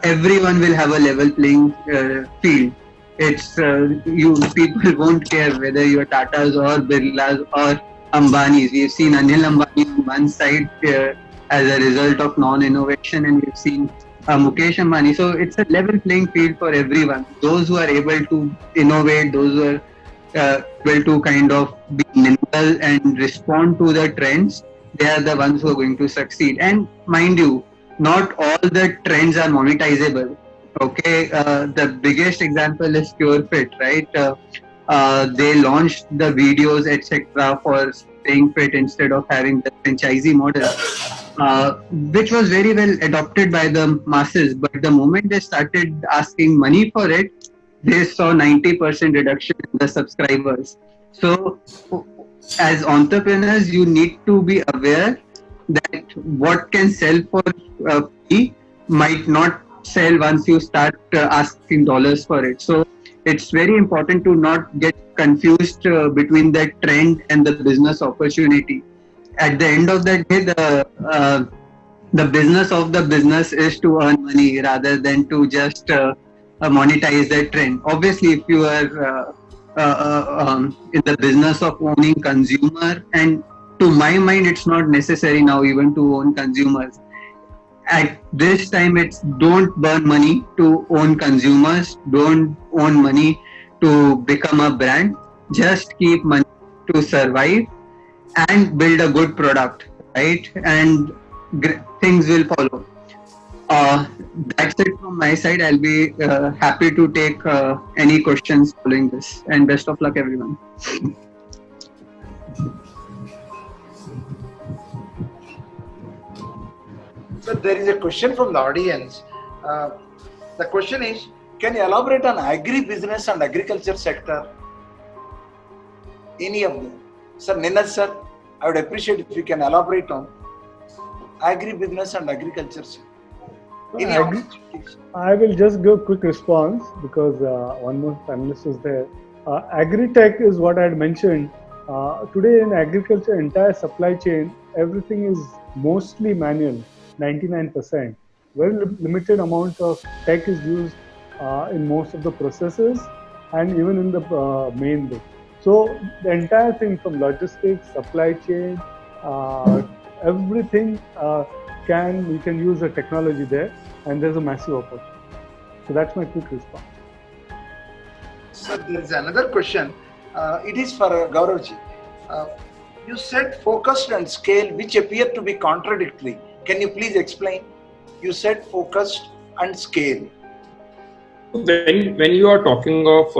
everyone will have a level playing field. It's people won't care whether you're Tatas or Birlas or Ambanis. We've seen Anil Ambani on one side as a result of non-innovation, and we've seen Mukesh Ambani. So it's a level playing field for everyone. Those who are able to innovate, those who are able to kind of be nimble and respond to the trends, they are the ones who are going to succeed. And mind you, not all the trends are monetizable. Okay, the biggest example is PureFit, right? They launched the videos, etc., for staying fit instead of having the franchisee model, which was very well adopted by the masses. But the moment they started asking money for it, they saw 90% reduction in the subscribers. So, as entrepreneurs, you need to be aware that what can sell for free might not sell once you start asking dollars for it. So it's very important to not get confused between the trend and the business opportunity. At the end of the day, the business of the business is to earn money rather than to just monetize that trend. Obviously, if you are in the business of owning consumer, and to my mind, it's not necessary now even to own consumers. At this time, it's don't burn money to own consumers, don't own money to become a brand, just keep money to survive and build a good product, right? And things will follow. That's it from my side. I'll be happy to take any questions following this, and best of luck, everyone. So there is a question from the audience. The question is, can you elaborate on agri-business and agriculture sector? Any of them? Sir, Ninad sir, I would appreciate if you can elaborate on agri-business and agriculture sector. Any of them, please. I will just give a quick response because one more panelist is there. Agri-tech is what I had mentioned. Today in agriculture, entire supply chain, everything is mostly manual. 99%. Very limited amount of tech is used in most of the processes and even in the main bit. So the entire thing from logistics, supply chain, everything you can use the technology there, and there's a massive opportunity. So that's my quick response. So there is another question. It is for Gauravji. You said focused and scale, which appear to be contradictory. Can you please explain? You said focused and scale. When you are talking of,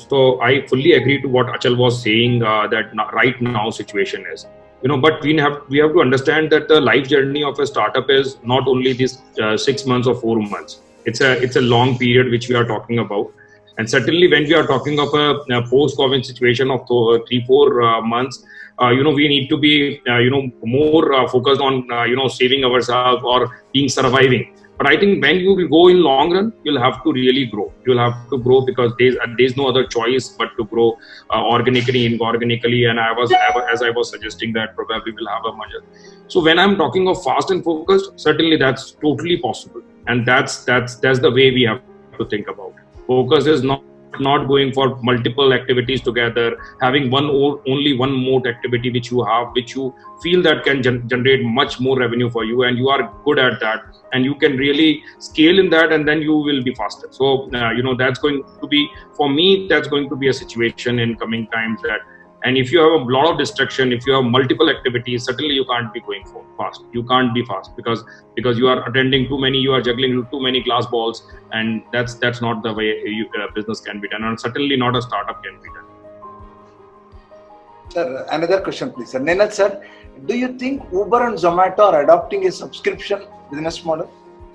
so I fully agree to what Achal was saying, that right now situation is, but we have to understand that the life journey of a startup is not only this 6 months or 4 months. It's a long period which we are talking about. And certainly when we are talking of a post-COVID situation of 3-4 months, we need to be, more focused on, saving ourselves or being surviving. But I think when you will go in long run, you'll have to really grow. You'll have to grow because there's no other choice but to grow organically, inorganically. And as I was suggesting that probably we'll have a merger. So when I'm talking of fast and focused, certainly that's totally possible. And that's the way we have to think about it. Focus is not going for multiple activities together, having only one mode activity which you feel that can generate much more revenue for you, and you are good at that, and you can really scale in that, and then you will be faster. So that's going to be, for me, that's going to be a situation in coming times, that And if you have a lot of distraction, if you have multiple activities, certainly you can't be going fast. You can't be fast because you are attending too many, you are juggling too many glass balls, and that's not the way business can be done, and certainly not a startup can be done. Sir, another question, please. Sir, Nenad sir, do you think Uber and Zomato are adopting a subscription business model?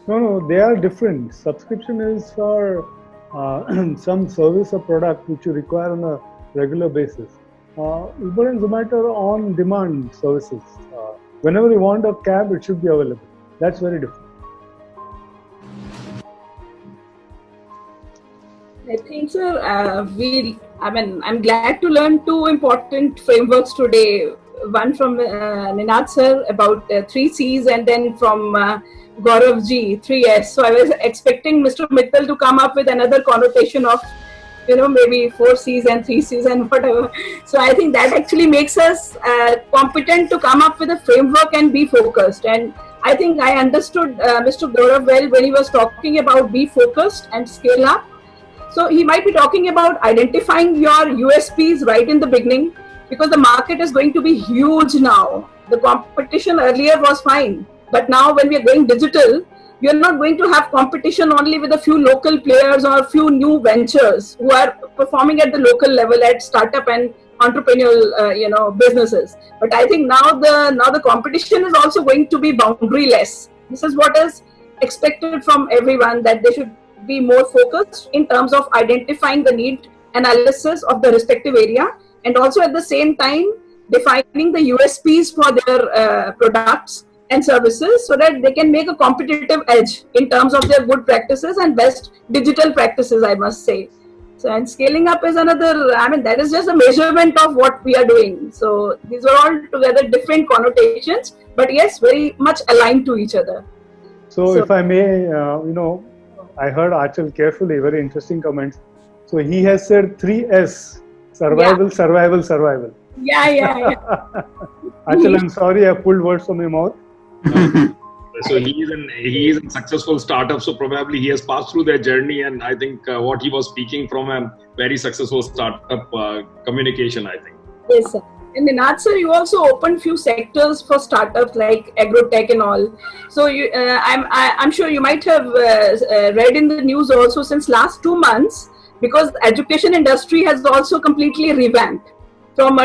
No, they are different. Subscription is for some service or product which you require on a regular basis. Uber and Zomato are on-demand services. Whenever you want a cab, it should be available. That's very different. I think, sir, I'm glad to learn two important frameworks today. One from Nenad sir about 3 C's, and then from Gaurav ji, 3S. So I was expecting Mr. Mittal to come up with another connotation of, maybe 4 C's and 3 C's and whatever. So I think that actually makes us competent to come up with a framework and be focused. And I think I understood Mr. Gaurav well when he was talking about be focused and scale up. So he might be talking about identifying your USPs right in the beginning, because the market is going to be huge now. The competition earlier was fine, but now when we are going digital, you're not going to have competition only with a few local players or a few new ventures who are performing at the local level at startup and entrepreneurial businesses. But I think now the competition is also going to be boundaryless. This is what is expected from everyone, that they should be more focused in terms of identifying the need analysis of the respective area, and also at the same time defining the USPs for their products and services, so that they can make a competitive edge in terms of their good practices and best digital practices, I must say. So, and scaling up is another, that is just a measurement of what we are doing. So these are all together different connotations, but yes, very much aligned to each other. So if I may, I heard Achal carefully, very interesting comments. So he has said 3S, survival, survival. Yeah. Achal, I'm sorry I pulled words from your mouth. So he is in successful startup, so probably he has passed through their journey, and I think what he was speaking from a very successful startup communication, I think. Yes, sir. And Nenad sir, you also opened few sectors for startups like agrotech and all. So I'm sure you might have read in the news also since last 2 months, because the education industry has also completely revamped from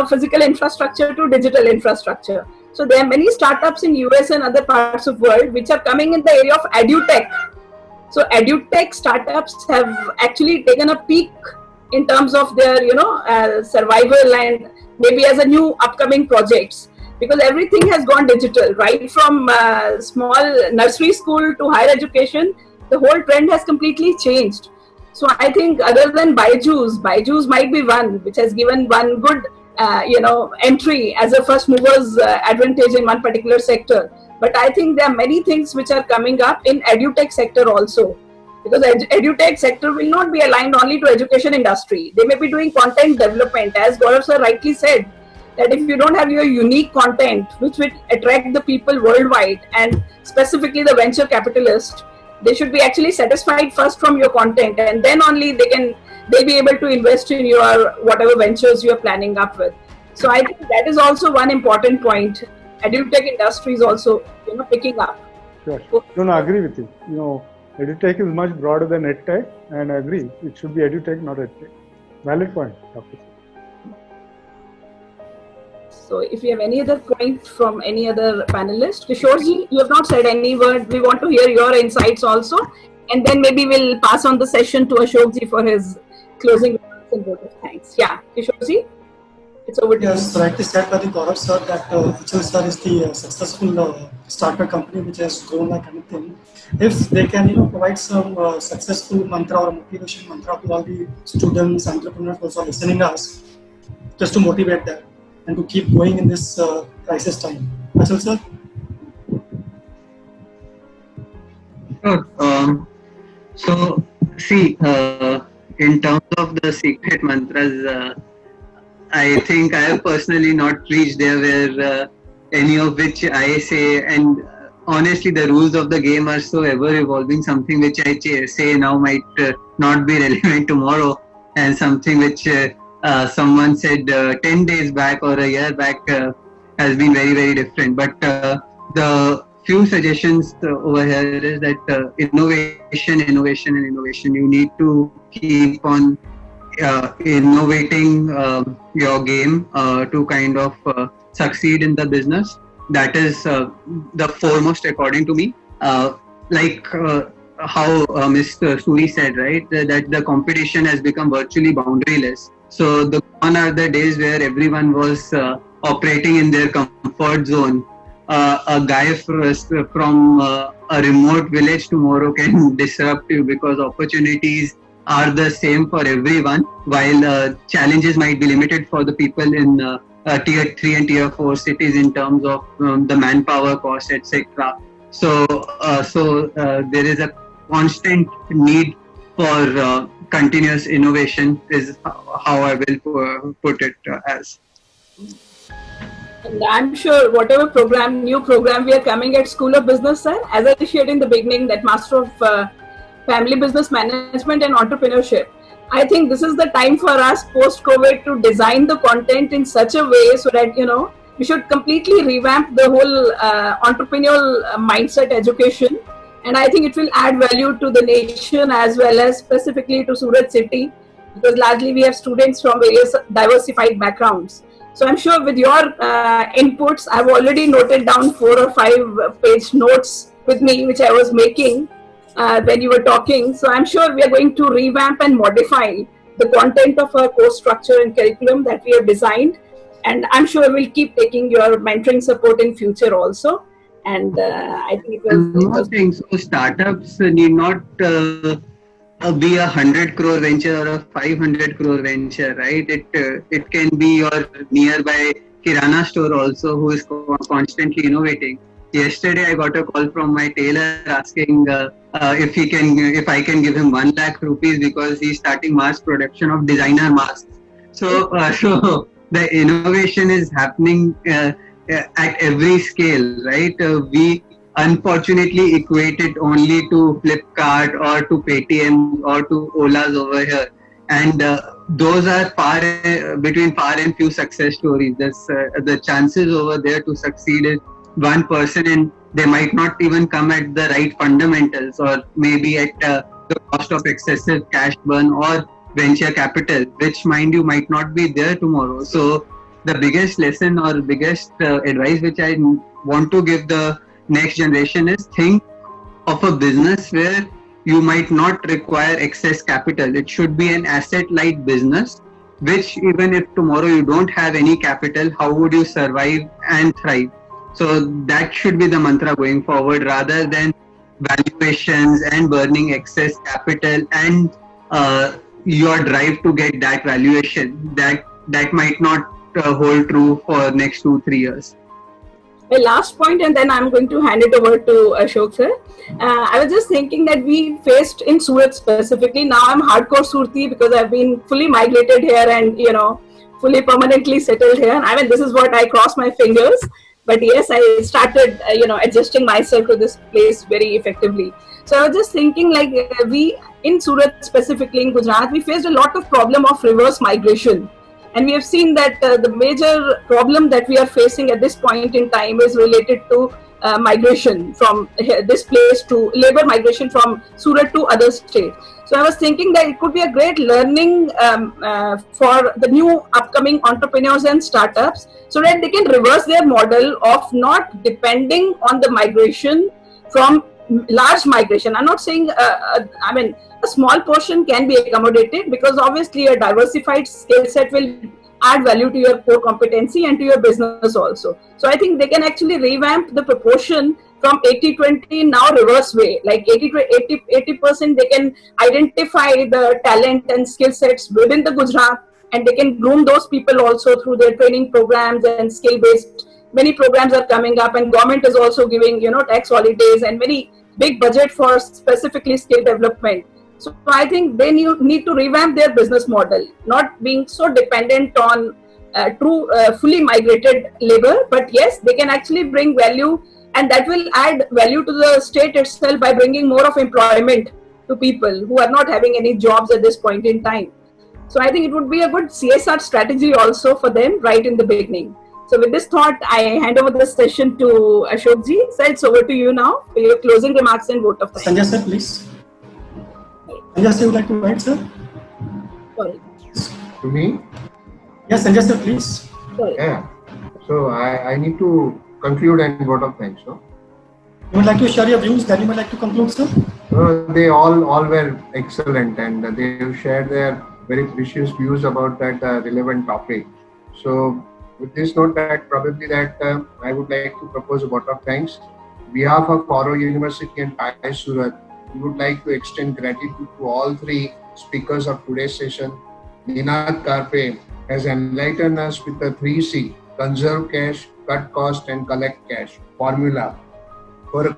physical infrastructure to digital infrastructure. So there are many startups in US and other parts of the world which are coming in the area of edutech. So edutech startups have actually taken a peak in terms of their survival, and maybe as a new upcoming projects, because everything has gone digital, right from small nursery school to higher education. The whole trend has completely changed. So I think other than Byju's might be one which has given one good entry as a first mover's advantage in one particular sector. But I think there are many things which are coming up in edutech sector also, because edutech sector will not be aligned only to education industry. They may be doing content development, as Gaurav sir rightly said, that if you don't have your unique content which will attract the people worldwide, and specifically the venture capitalists, they should be actually satisfied first from your content, and then only they'll be able to invest in your whatever ventures you are planning up with. So I think that is also one important point. Edutech industry is also picking up. Sure. No, I agree with you. Edutech is much broader than edtech, and I agree. It should be edutech, not edtech. Valid point, Dr. So if you have any other point from any other panelist, Kishorji, you have not said any word. We want to hear your insights also, and then maybe we'll pass on the session to Ashokji for his closing remarks and vote of thanks. Yeah, Kishorji, it's over to you. Yes, rightly said by the Gaurav sir that Achal sir is the successful startup company which has grown like anything. If they can provide some successful mantra or motivation mantra to all the students, entrepreneurs who are listening us, just to motivate them and to keep going in this crisis time. Achal sir? Sure. So see, in terms of the secret mantras, I think I have personally not reached there where any of which I say, and honestly the rules of the game are so ever evolving. Something which I say now might not be relevant tomorrow, and something which someone said 10 days back or a year back has been very, very different. But the few suggestions over here is that innovation, innovation, and innovation. You need to keep on innovating your game to kind of succeed in the business. That is the foremost, according to me. Like how Mr. Suri said, right, that the competition has become virtually boundaryless. So gone are the days where everyone was operating in their comfort zone. A guy from a remote village tomorrow can disrupt you because opportunities are the same for everyone, while challenges might be limited for the people in tier 3 and tier 4 cities in terms of the manpower cost, etc. So there is a constant need for continuous innovation is how I will put it as. And I'm sure whatever new program we are coming at School of Business, sir, as I shared in the beginning, that Master of Family Business Management and Entrepreneurship, I think this is the time for us post-COVID to design the content in such a way so that, we should completely revamp the whole entrepreneurial mindset education. And I think it will add value to the nation as well as specifically to Surat city, because largely we have students from various diversified backgrounds. So I'm sure with your inputs, I've already noted down 4 or 5 page notes with me, which I was making when you were talking. So I'm sure we are going to revamp and modify the content of our course structure and curriculum that we have designed. And I'm sure we'll keep taking your mentoring support in future also. And I think so startups need not be a 100 crore venture or a 500 crore venture, right? It can be your nearby Kirana store also, who is constantly innovating. Yesterday, I got a call from my tailor asking if I can give him 1 lakh rupees because he's starting mass production of designer masks. So the innovation is happening at every scale, right? We unfortunately equate it only to Flipkart or to Paytm or to Ola's over here, and those are between far and few success stories. The chances over there to succeed is 1%, and they might not even come at the right fundamentals, or maybe at the cost of excessive cash burn or venture capital, which, mind you, might not be there tomorrow. So the biggest lesson or biggest advice which I want to give the next generation is think of a business where you might not require excess capital. It should be an asset-light business, which even if tomorrow you don't have any capital, how would you survive and thrive? So that should be the mantra going forward, rather than valuations and burning excess capital and your drive to get that valuation. That might not hold true for next 2-3 years. The last point, and then I'm going to hand it over to Ashok sir. I was just thinking that we faced in Surat specifically. Now I'm hardcore Surti because I've been fully migrated here and fully permanently settled here. I mean, this is what I cross my fingers. But yes, I started adjusting myself to this place very effectively. So I was just thinking, like, we in Surat specifically in Gujarat, we faced a lot of problem of reverse migration. And we have seen that the major problem that we are facing at this point in time is related to migration from this place, to labor migration from Surat to other states. So I was thinking that it could be a great learning for the new upcoming entrepreneurs and startups, so that they can reverse their model of not depending on the migration from large migration. I'm not saying, a small portion can be accommodated, because obviously a diversified skill set will add value to your core competency and to your business also. So I think they can actually revamp the proportion from 80-20 now reverse way, like 80% they can identify the talent and skill sets within the Gujarat, and they can groom those people also through their training programs and skill based. Many programs are coming up, and government is also giving tax holidays and very big budget for specifically skill development. So I think they need to revamp their business model, not being so dependent on true fully migrated labor. But yes, they can actually bring value, and that will add value to the state itself by bringing more of employment to people who are not having any jobs at this point in time. So I think it would be a good CSR strategy also for them right in the beginning. So with this thought, I hand over the session to Ashok ji. Sir, it's over to you now for your closing remarks and vote of thanks. Sanjay sir, please. Sanjay sir, would like to write, sir? Sorry. To me? Yes, Sanjay sir, please. Sorry. Yeah. So I need to conclude and vote of thanks. No? You would like to share your views, then you would like to conclude, sir? They all were excellent, and they have shared their very precious views about that relevant topic. So with this note, that probably that I would like to propose a vote of thanks. On behalf of Auro University and PI Surat, we would like to extend gratitude to all three speakers of today's session. Ninad Karpe has enlightened us with the 3C, conserve cash, cut cost and collect cash formula for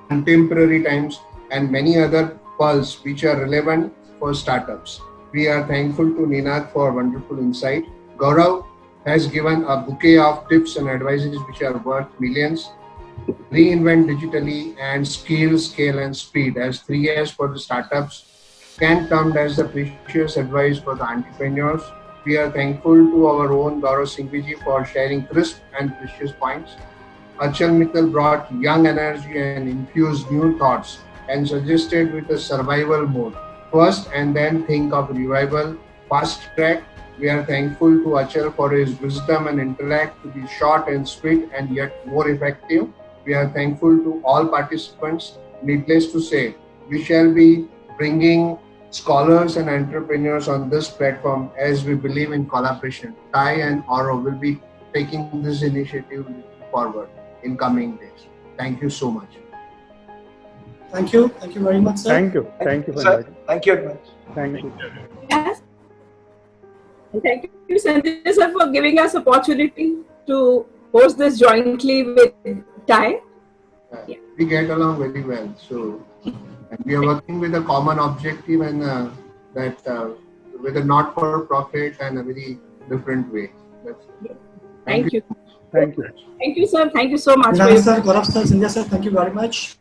contemporary times and many other pearls which are relevant for startups. We are thankful to Ninad for wonderful insight. Gaurav has given a bouquet of tips and advices which are worth millions. Reinvent digitally and scale and speed as 3S for the startups can come as the precious advice for the entrepreneurs. We are thankful to our own Gaurav Singhviji for sharing crisp and precious points. Achal Mittal brought young energy and infused new thoughts and suggested with a survival mode. First and then think of revival, fast track. We are thankful to Achal for his wisdom and intellect to be short and sweet and yet more effective. We are thankful to all participants. Needless to say, we shall be bringing scholars and entrepreneurs on this platform as we believe in collaboration. Tai and Auro will be taking this initiative forward in coming days. Thank you so much. Thank you. Thank you very much, sir. Thank you. Thank you for Sir, inviting. thank you very much. Thank you. Yes. And thank you, Sanjay sir, for giving us opportunity to host this jointly with Tai. We get along very well. So, and we are working with a common objective and that with a not-for-profit and a very different way. Thank you. Thank you. Thank you, sir. Thank you so much. Niraj sir, Gaurav sir, Sanjay sir, thank you very much.